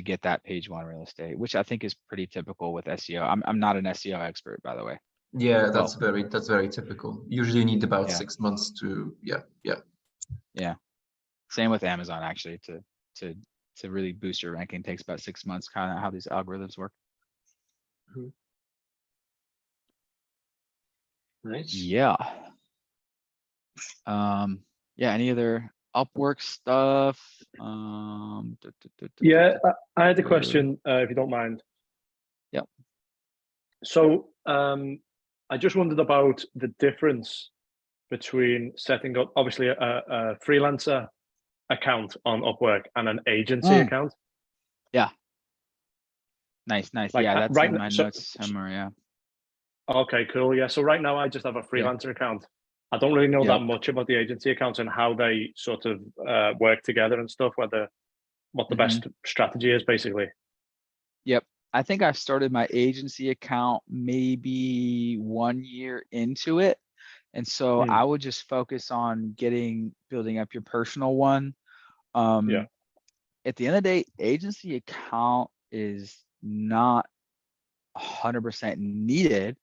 get that page 1 real estate, which I think is pretty typical with SEO. I'm not an SEO expert, by the way. Yeah, Well, that's very typical. Usually you need about Yeah. 6 months to yeah. Same with Amazon, actually, to really boost your ranking takes about 6 months, kind of how these algorithms work. nice. Yeah. Yeah, any other Upwork stuff? Yeah, I had a question, if you don't mind. Yep. So I just wondered about the difference between setting up, obviously, a freelancer account on Upwork and an agency account. Yeah. Nice. Like Yeah, that's right in now, my notes somewhere, yeah. okay, cool. Yeah, so right now I just have a freelancer account. I don't really know Yep. that much about the agency accounts and how they sort of work together and stuff, what the best strategy is, basically. Yep. I think I started my agency account maybe 1 year into it. And so I would just focus on building up your personal one. Yeah. At the end of the day, agency account is not 100% needed,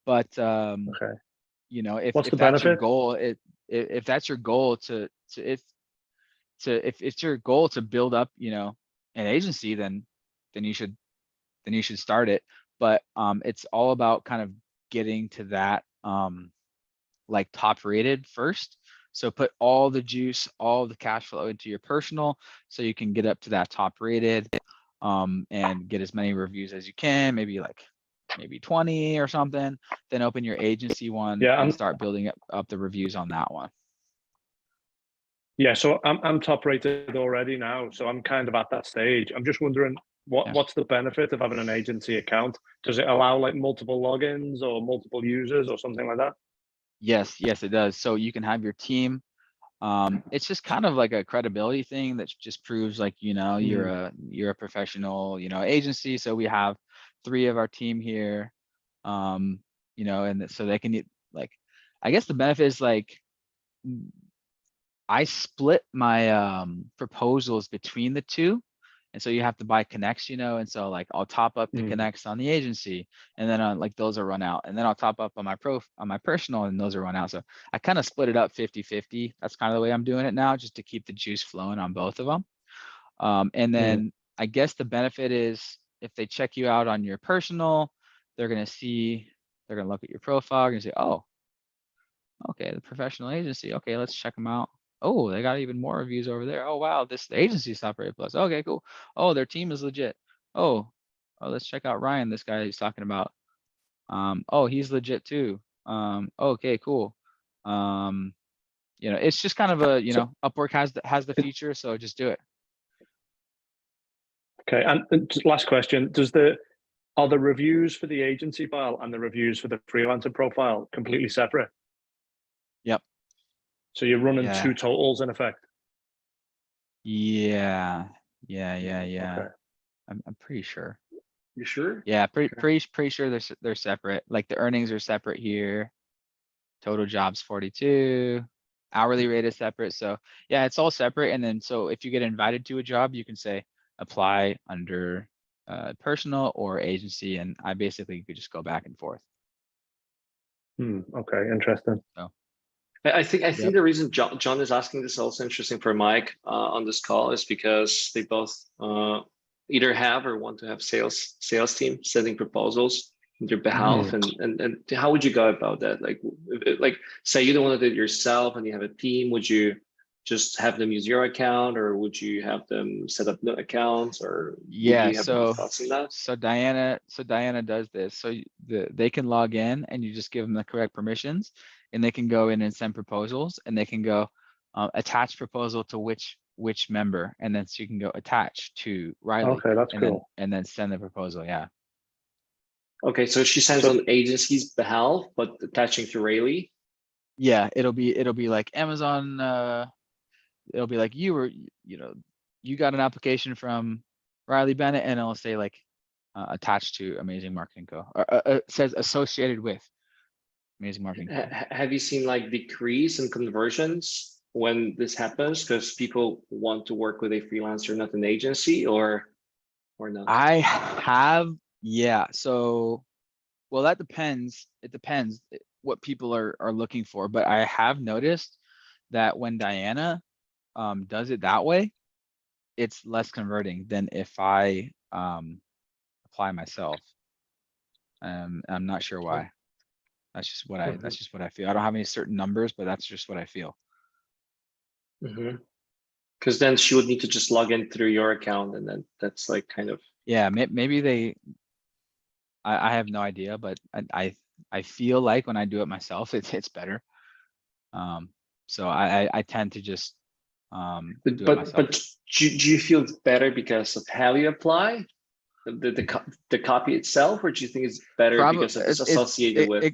but Okay. you know, if What's the that's your benefit? goal, if that's your goal if it's your goal to build up, you know, an agency, then you should start it. But it's all about kind of getting to that like top rated first. So put all the juice, all the cash flow into your personal, so you can get up to that top rated, and get as many reviews as you can, maybe 20 or something. Then open your agency one, Yeah, and start building up the reviews on that one. Yeah, so I'm top rated already now, so I'm kind of at that stage. I'm just wondering what's the benefit of having an agency account? Does it allow like multiple logins or multiple users or something like that? Yes, it does. So you can have your team. It's just kind of like a credibility thing that just proves, like, you know, you're a professional, you know, agency. So we have 3 of our team here, you know, and so they can, like, I guess the benefit is, like, I split my proposals between the 2. And so you have to buy connects, you know, and so, like, I'll top up the connects on the agency, and then on, like, those are run out, and then I'll top up on my personal, and those are run out. So I kind of split it up 50-50. That's kind of the way I'm doing it now, just to keep the juice flowing on both of them. And then I guess the benefit is, if they check you out on your personal, they're gonna look at your profile, and say, oh, Okay, the professional agency. Okay, let's check them out. Oh, they got even more reviews over there. Oh wow, this the agency's top rated plus. Okay, cool. Oh, their team is legit. Oh, let's check out Ryan, this guy he's talking about. Oh, he's legit too. Okay, cool. It's just kind of a, Upwork has the feature, so just do it. Okay, and just last question: are the reviews for the agency file and the reviews for the freelancer profile completely separate? Yep. So you're running Yeah. two totals in effect. Yeah. Okay. I'm pretty sure. You sure? Yeah, Okay. pretty sure they're separate. Like the earnings are separate here. Total jobs 42. Hourly rate is separate. So yeah, it's all separate. And then so if you get invited to a job, you can say apply under personal or agency, and I basically could just go back and forth. Okay, interesting. So I think Yep. the reason John is asking this is also interesting for Mike on this call is because they both either have or want to have sales team sending proposals on their behalf, and how would you go about that? Like say you don't want to do it yourself and you have a team, would you just have them use your account, or would you have them set up no accounts, or do Yeah, you have any thoughts on that? so Diana does this. So they can log in and you just give them the correct permissions, and they can go in and send proposals, and they can go attach proposal to which member, and then so you can go attach to Riley. Okay, that's and cool. then send the proposal. Yeah. Okay, so she sends on agency's behalf, but attaching to Rayleigh. Yeah, it'll be like Amazon. It'll be like you got an application from Riley Bennett, and it'll say like attached to Amazing Marketing Co. Or it says associated with Amazing Marketing Co. Have you seen like decrease in conversions when this happens because people want to work with a freelancer, not an agency, or not? I have, yeah. So, well, that depends. It depends what people are looking for, but I have noticed that when Diana does it that way, it's less converting than if I apply myself. I'm not sure why. That's just what I feel. I don't have any certain numbers, but that's just what I feel. Because then she would need to just log in through your account, and then that's like kind of. Yeah, maybe I have no idea, but I feel like when I do it myself, it's better. So I tend to just do it myself. But do you feel it's better because of how you apply the copy itself, or do you think it's better because it's associated with?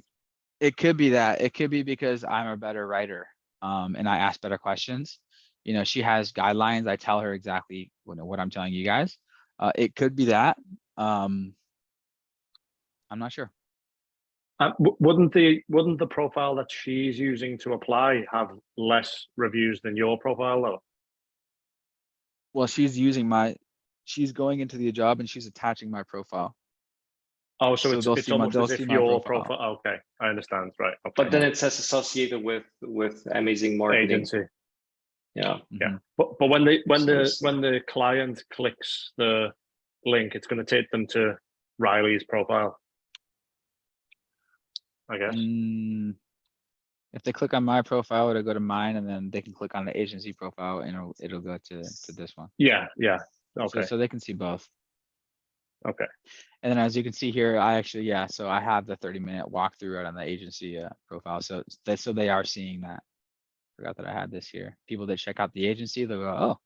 It could be that. It could be because I'm a better writer, and I ask better questions. She has guidelines. I tell her exactly what I'm telling you guys. It could be that. I'm not sure. Wouldn't the profile that she's using to apply have less reviews than your profile though? Well, she's going into the job and she's attaching my profile. Oh, so it's almost as if your profile. Okay, I understand. Right. Okay. But then it says associated with Amazing Marketing agency. Yeah. Yeah. But when the client clicks the link, it's going to take them to Riley's profile, I guess. If they click on my profile, it'll go to mine, and then they can click on the agency profile, and it'll go to this one. Yeah. Okay. So they can see both. Okay. And then as you can see here, so I have the 30-minute walkthrough on the agency profile. So they are seeing that. Forgot that I had this here. People that check out the agency, they'll go, oh,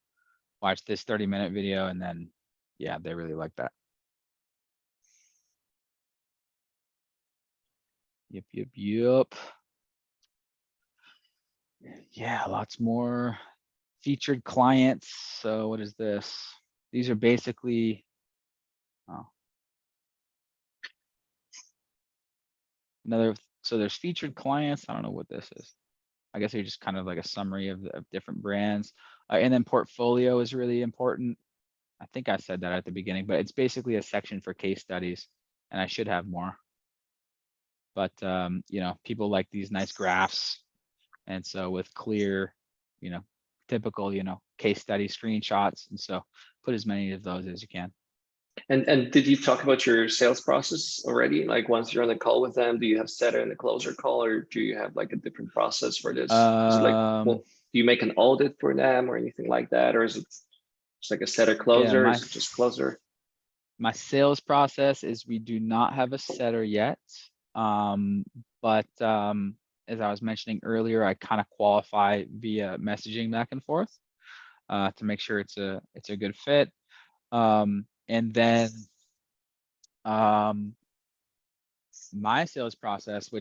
watch this 30-minute video, and then yeah, they really like that. Yep. Yeah, lots more featured clients. So what is this? These are basically so there's featured clients. I don't know what this is. I guess they're just kind of like a summary of different brands. And then portfolio is really important. I think I said that at the beginning, but it's basically a section for case studies, and I should have more. But people like these nice graphs, and so with clear, typical, case study screenshots, and so put as many of those as you can. And did you talk about your sales process already? Like once you're on a call with them, do you have setter and a closer call, or do you have like a different process for this? Is it like, well, do you make an audit for them or anything like that, or is it just like a setter closer? Is it just closer? My sales process is we do not have a setter yet, but as I was mentioning earlier, I kind of qualify via messaging back and forth to make sure it's a good fit. And then my sales process,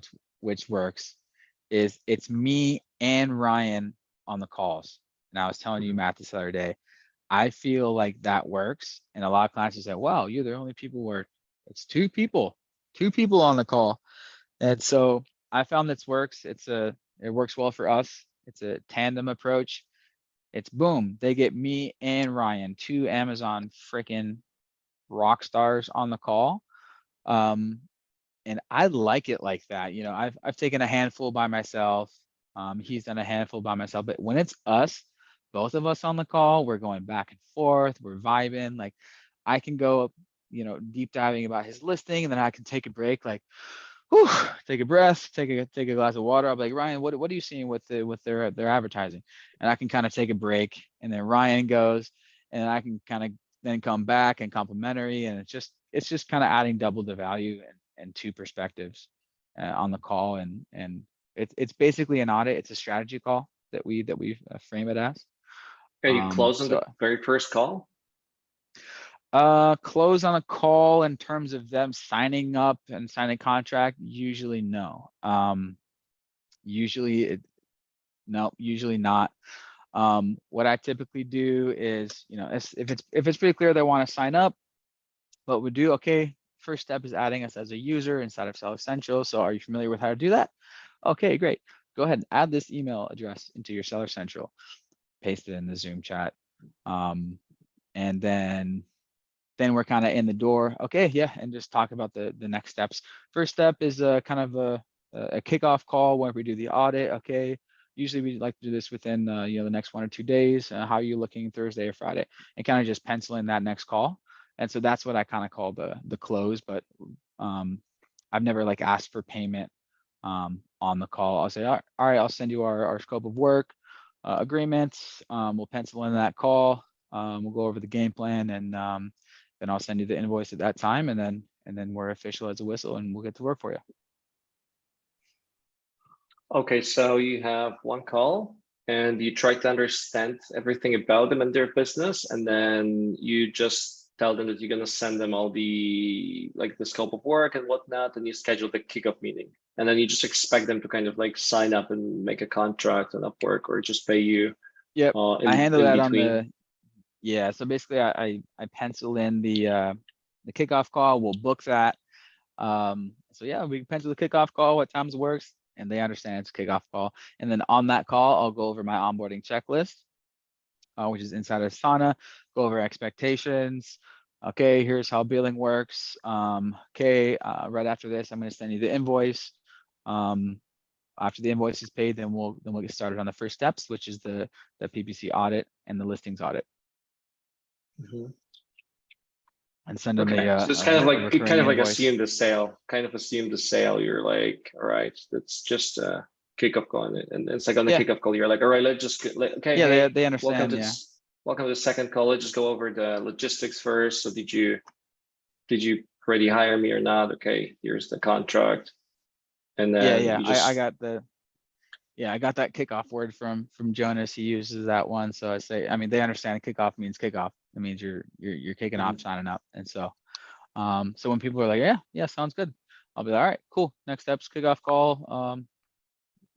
which works, is it's me and Ryan on the calls. And I was telling you, Matt, this other day, I feel like that works. And a lot of clients say, wow, you're the only people where it's two people on the call. And so I found this works. It works well for us. It's a tandem approach. It's boom, they get me and Ryan, two Amazon freaking rock stars on the call. And I like it like that. You know, I've taken a handful by myself. He's done a handful by myself, but when it's us, both of us on the call, we're going back and forth, we're vibing. Like I can go, you know, deep diving about his listing, and then I can take a break, like, whew, take a breath, take a glass of water. I'll be like, Ryan, what are you seeing with their advertising? And I can kind of take a break, and then Ryan goes, and I can kind of then come back and complimentary, and it's just kind of adding double the value and two perspectives on the call, and it's basically an audit. It's a strategy call that we frame it as. Are you closing the very first call? Close on a call in terms of them signing up and signing contract, usually no. Usually not. What I typically do is, you know, if it's pretty clear they want to sign up, what we do, okay, first step is adding us as a user inside of Seller Central. So are you familiar with how to do that? Okay, great. Go ahead and add this email address into your Seller Central, paste it in the Zoom chat. And then we're kind of in the door. Okay, yeah, and just talk about the next steps. First step is kind of a kickoff call where we do the audit. Okay, usually we like to do this within you know, the next 1 or 2 days. How are you looking Thursday or Friday? And kind of just pencil in that next call. And so that's what I kind of call the close. But I've never like asked for payment on the call. I'll say, all right, I'll send you our scope of work agreements. We'll pencil in that call. We'll go over the game plan, and then I'll send you the invoice at that time, and then we're official as a whistle, and we'll get to work for you. Okay, so you have one call and you try to understand everything about them and their business, and then you just tell them that you're going to send them all the scope of work and whatnot, and you schedule the kickoff meeting, and then you just expect them to kind of like sign up and make a contract on Upwork, or just pay you. Yep, I handle that on the. Yeah, so basically I pencil in the kickoff call. We'll book that. So yeah, we pencil the kickoff call, what times works, and they understand it's a kickoff call. And then on that call, I'll go over my onboarding checklist, which is inside of Asana, go over expectations. Okay, here's how billing works. Okay, right after this, I'm going to send you the invoice. After the invoice is paid, then we'll get started on the first steps, which is the PPC audit and the listings audit. And send them okay. So it's kind of like you kind of like assume the sale. You're like, all right, that's just a kickoff call, and it's like on the kickoff call, you're like, all right, let's just okay. Yeah, hey, they understand. Welcome to the second call. Let's just go over the logistics first. So did you already hire me or not? Okay, here's the contract. And then I got that kickoff word from Jonas. He uses that one. So I say, I mean, they understand kickoff means kickoff. It means you're kicking off, signing up. And so so when people are like, yeah, sounds good, I'll be like, all right, cool. Next steps, kickoff call.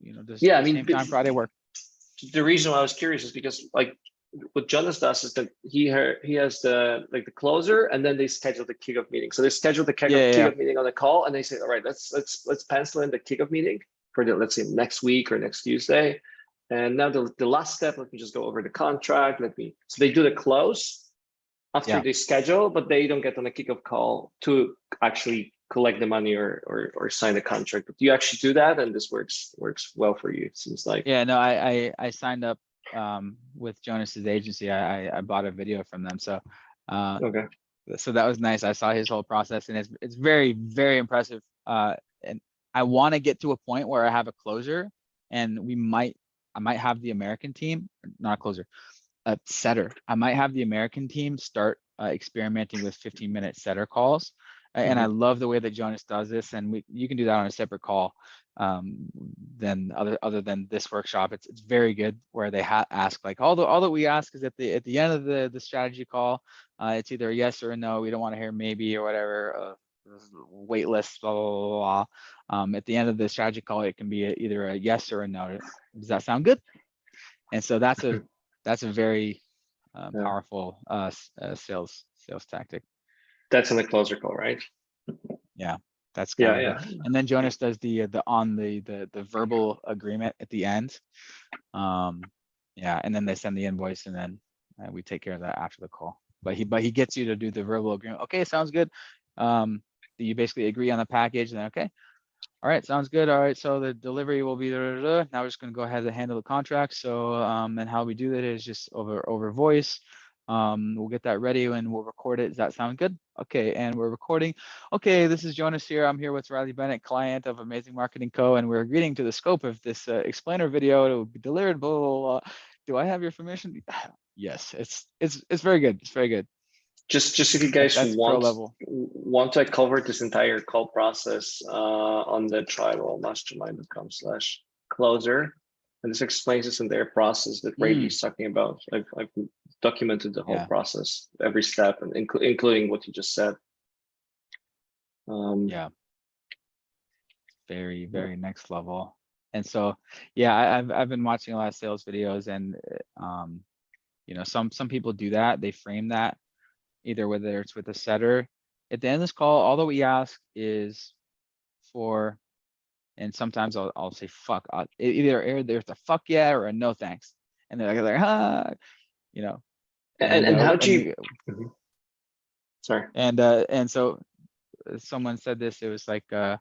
You know, does same time Friday work? The reason why I was curious is because like what Jonas does is that he has the closer, and then they schedule the kickoff meeting. So they schedule the kickoff meeting on the call, and they say, all right, let's pencil in the kickoff meeting for the, let's say, next week or next Tuesday. And now the last step, let me just go over the contract. So they do the close after they schedule, but they don't get on a kickoff call to actually collect the money or sign the contract. But you actually do that, and this works well for you, it seems like. Yeah, no, I signed up with Jonas's agency. I bought a video from them. So okay. So that was nice. I saw his whole process, and it's very, very impressive. And I want to get to a point where I have a closer, and I might have the American team, not a closer, a setter. I might have the American team start experimenting with 15-minute setter calls. And I love the way that Jonas does this, and you can do that on a separate call than other than this workshop. It's very good where they ask, like, all that we ask is at the end of the strategy call, it's either a yes or a no. We don't want to hear maybe or whatever. Wait list, blah, blah, blah, blah. At the end of the strategy call, it can be either a yes or a no. Does that sound good? And so that's a very powerful sales tactic. That's in the closer call, right? Yeah, that's Yeah, kind of yeah. it. And then Jonas does the verbal agreement at the end. Yeah, and then they send the invoice, and then we take care of that after the call. But he gets you to do the verbal agreement. Okay, sounds good. You basically agree on the package, and then okay, all right, sounds good. All right, so the delivery will be now we're just gonna go ahead and handle the contract. So and how we do that is just over voice. We'll get that ready and we'll record it. Does that sound good? Okay, and we're recording. Okay, this is Jonas here. I'm here with Riley Bennett, client of Amazing Marketing Co. And we're agreeing to the scope of this explainer video. It will be delivered. Blah, blah, blah. Do I have your permission? Yes, it's very good. It's very good. Just if you guys That's pro level. want to cover this entire call process on the tribal.mastermind.com/closer, and this explains this entire process that Brady's talking about. I've documented the whole process, every step, and including what you just said. Yeah, very, very next level. And so, yeah, I've been watching a lot of sales videos, and you know, some people do that. They frame that either whether it's with a setter. At the end of this call, all that we ask is for, and sometimes I'll say fuck. Either there's a fuck yeah or a no thanks, and they're like you know. And how do you? Sorry. And so someone said this. It was like you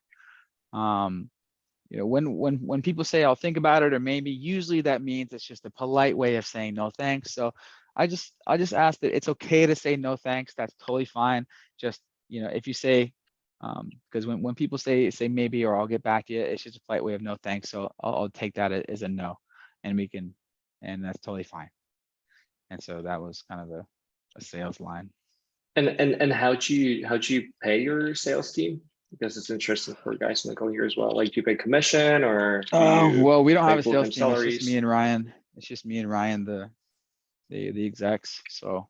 know, when people say I'll think about it, or maybe, usually that means it's just a polite way of saying no thanks. So I just ask that it's okay to say no thanks. That's totally fine. Just, you know, if you say because when people say maybe or I'll get back to you, it's just a polite way of no thanks. So I'll take that as a no, and that's totally fine. And so that was kind of a sales line. And how do you pay your sales team? Because it's interesting for guys in the call here as well. Like, do you pay commission, or well, we don't have a full-time sales team. It's just me and Ryan. It's just me and Ryan, the execs. So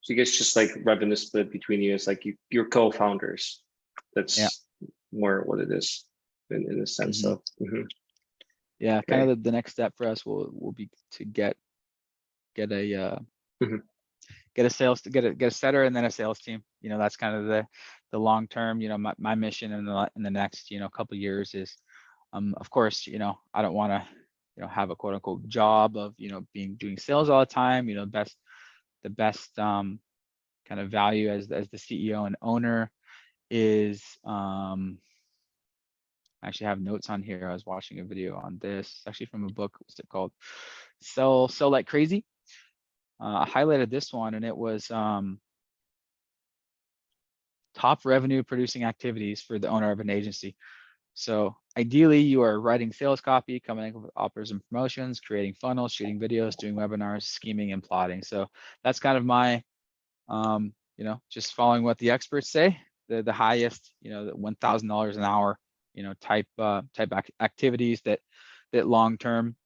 you guys just like revenue split between you. It's like you're co-founders. That's more what it is in a sense of. Yeah, kind of the next step for us will be to get a get a setter and then a sales team. You know, that's kind of the long term. You know, my mission in the next, you know, couple of years is, of course, you know, I don't want to, you know, have a quote unquote job of, you know, doing sales all the time. You know, the best kind of value as the CEO and owner is I actually have notes on here. I was watching a video on this, actually from a book. What's it called? Sell Like Crazy. I highlighted this one, and it was top revenue producing activities for the owner of an agency. So ideally, you are writing sales copy, coming up with offers and promotions, creating funnels, shooting videos, doing webinars, scheming and plotting. So that's kind of my, you know, just following what the experts say. The highest, you know, the $1,000 an hour, you know, type activities that long term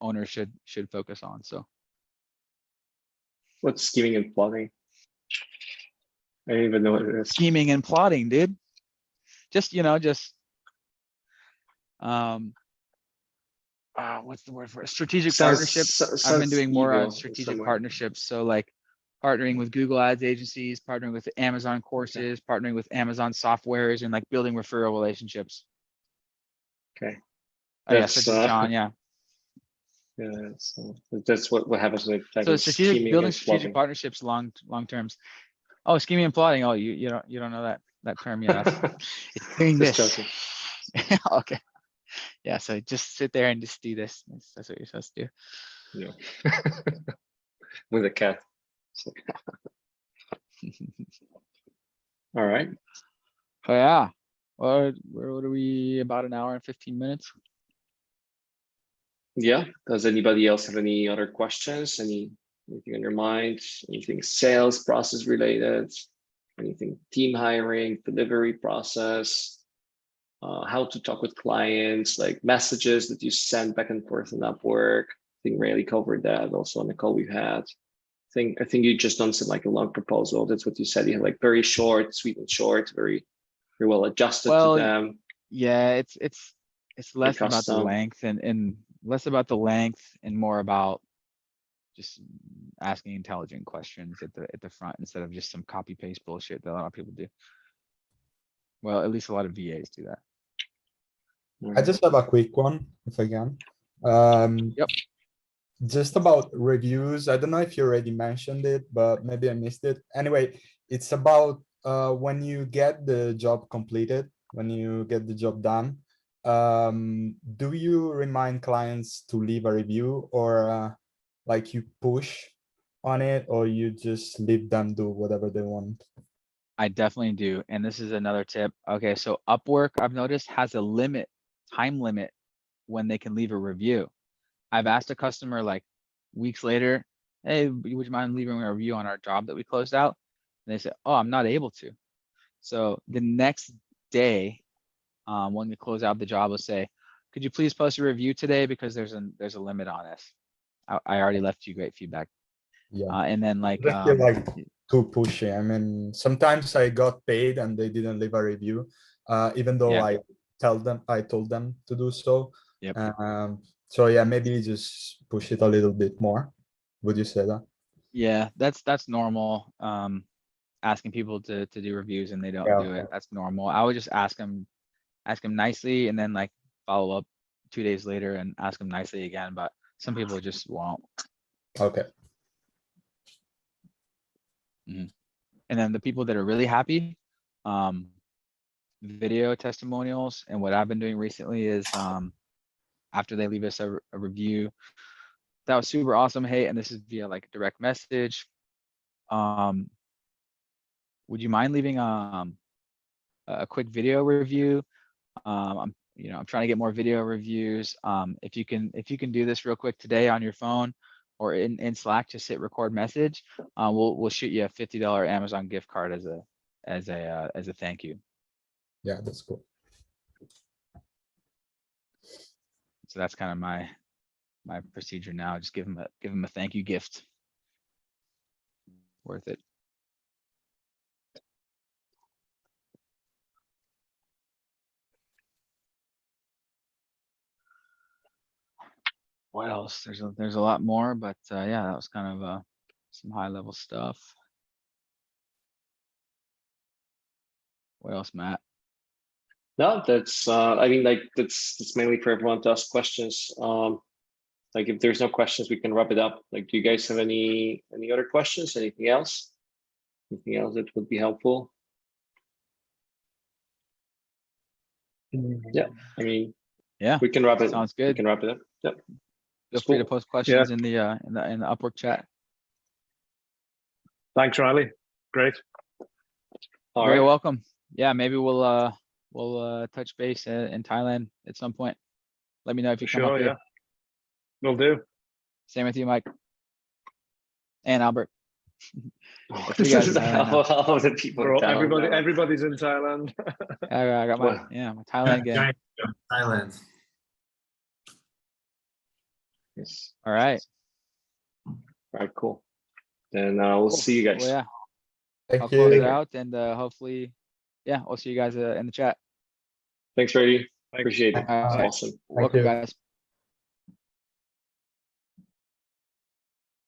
owners should focus on. So. What's scheming and plotting? I don't even know what it is. Scheming and plotting, dude. Just, you know, what's the word for it? Strategic partnerships. I've been doing more on strategic partnerships. So like partnering with Google Ads agencies, partnering with Amazon courses, partnering with Amazon softwares, and like building referral relationships. Okay. Oh, yeah, such as John, yeah. Yeah, so that's what happens with so building strategic partnerships long terms. Oh, scheming and plotting. Oh, you don't know that term yet. It's doing this. Okay. Yeah. So just sit there and just do this. That's what you're supposed to do. Yeah. With a cat. All right. Oh, yeah. What are we, about an hour and 15 minutes? Yeah. Does anybody else have any other questions? Anything on your mind? Anything sales process related? Anything team hiring, delivery process? How to talk with clients, like messages that you send back and forth on Upwork. I think Rayleigh covered that also on the call we've had. I think you just don't send like a long proposal. That's what you said. You have like very short, sweet and short, very well adjusted Well, to them. Yeah, it's less about the custom. length and less about the length and more about just asking intelligent questions at the front instead of just some copy paste bullshit that a lot of people do. Well, at least a lot of VAs do that. I just have a quick one, if I can. Yep. Just about reviews. I don't know if you already mentioned it, but maybe I missed it. Anyway, it's about when you get the job completed, when you get the job done, do you remind clients to leave a review, or like you push on it, or you just leave them do whatever they want? I definitely do. And this is another tip. Okay, so Upwork, I've noticed, has a limit, time limit when they can leave a review. I've asked a customer like weeks later, hey, would you mind leaving a review on our job that we closed out? And they said, oh, I'm not able to. So the next day, when we close out the job, will say, could you please post a review today because there's a limit on this. I already left you great feedback. Yeah. And then like, I feel like too pushy. I mean, sometimes I got paid and they didn't leave a review, even though Yeah. I told them to do so. Yep. So yeah, maybe just push it a little bit more. Would you say that? Yeah, that's normal. Asking people to do reviews and they don't Yeah, do it. That's normal. I would just ask them nicely and then like follow up 2 days later and ask them nicely again. But some people just won't. Okay. And then the people that are really happy, video testimonials. And what I've been doing recently is after they leave us a review, that was super awesome. Hey, and this is via like direct message. Would you mind leaving a quick video review? I'm trying to get more video reviews. If you can do this real quick today on your phone or in Slack, just hit record message. We'll shoot you a $50 Amazon gift card as a thank you. Yeah, that's cool. So that's kind of my procedure now. Just give them a thank you gift. Worth it. What else? There's a lot more, but yeah, that was kind of some high level stuff. What else, Matt? No, that's I mean, like that's mainly for everyone to ask questions. Like if there's no questions, we can wrap it up. Like, do you guys have any other questions? Anything else? Anything else that would be helpful? Yeah, I mean, Yeah, we can wrap it. sounds We good. can wrap it up. Yep. Feel That's free to cool. post questions in the Upwork chat. Thanks, Riley. Great. All Very right. welcome. Yeah, maybe we'll touch base in Thailand at some point. Let me know if you come up Sure, here. yeah. Will do. Same with you, Mike. And Albert. Oh, Three guys in this is Thailand now. all of the people in town now. Everybody's in Thailand. I got my my Thailand game. Giant Thailand. Yes. All right. All right, cool. Then we'll see you guys. Well, yeah, Thank I'll close you. it out and hopefully, yeah, we'll see you guys in the chat. Thanks, Brady. Thanks. Appreciate it. All right. Awesome. Welcome, you. guys.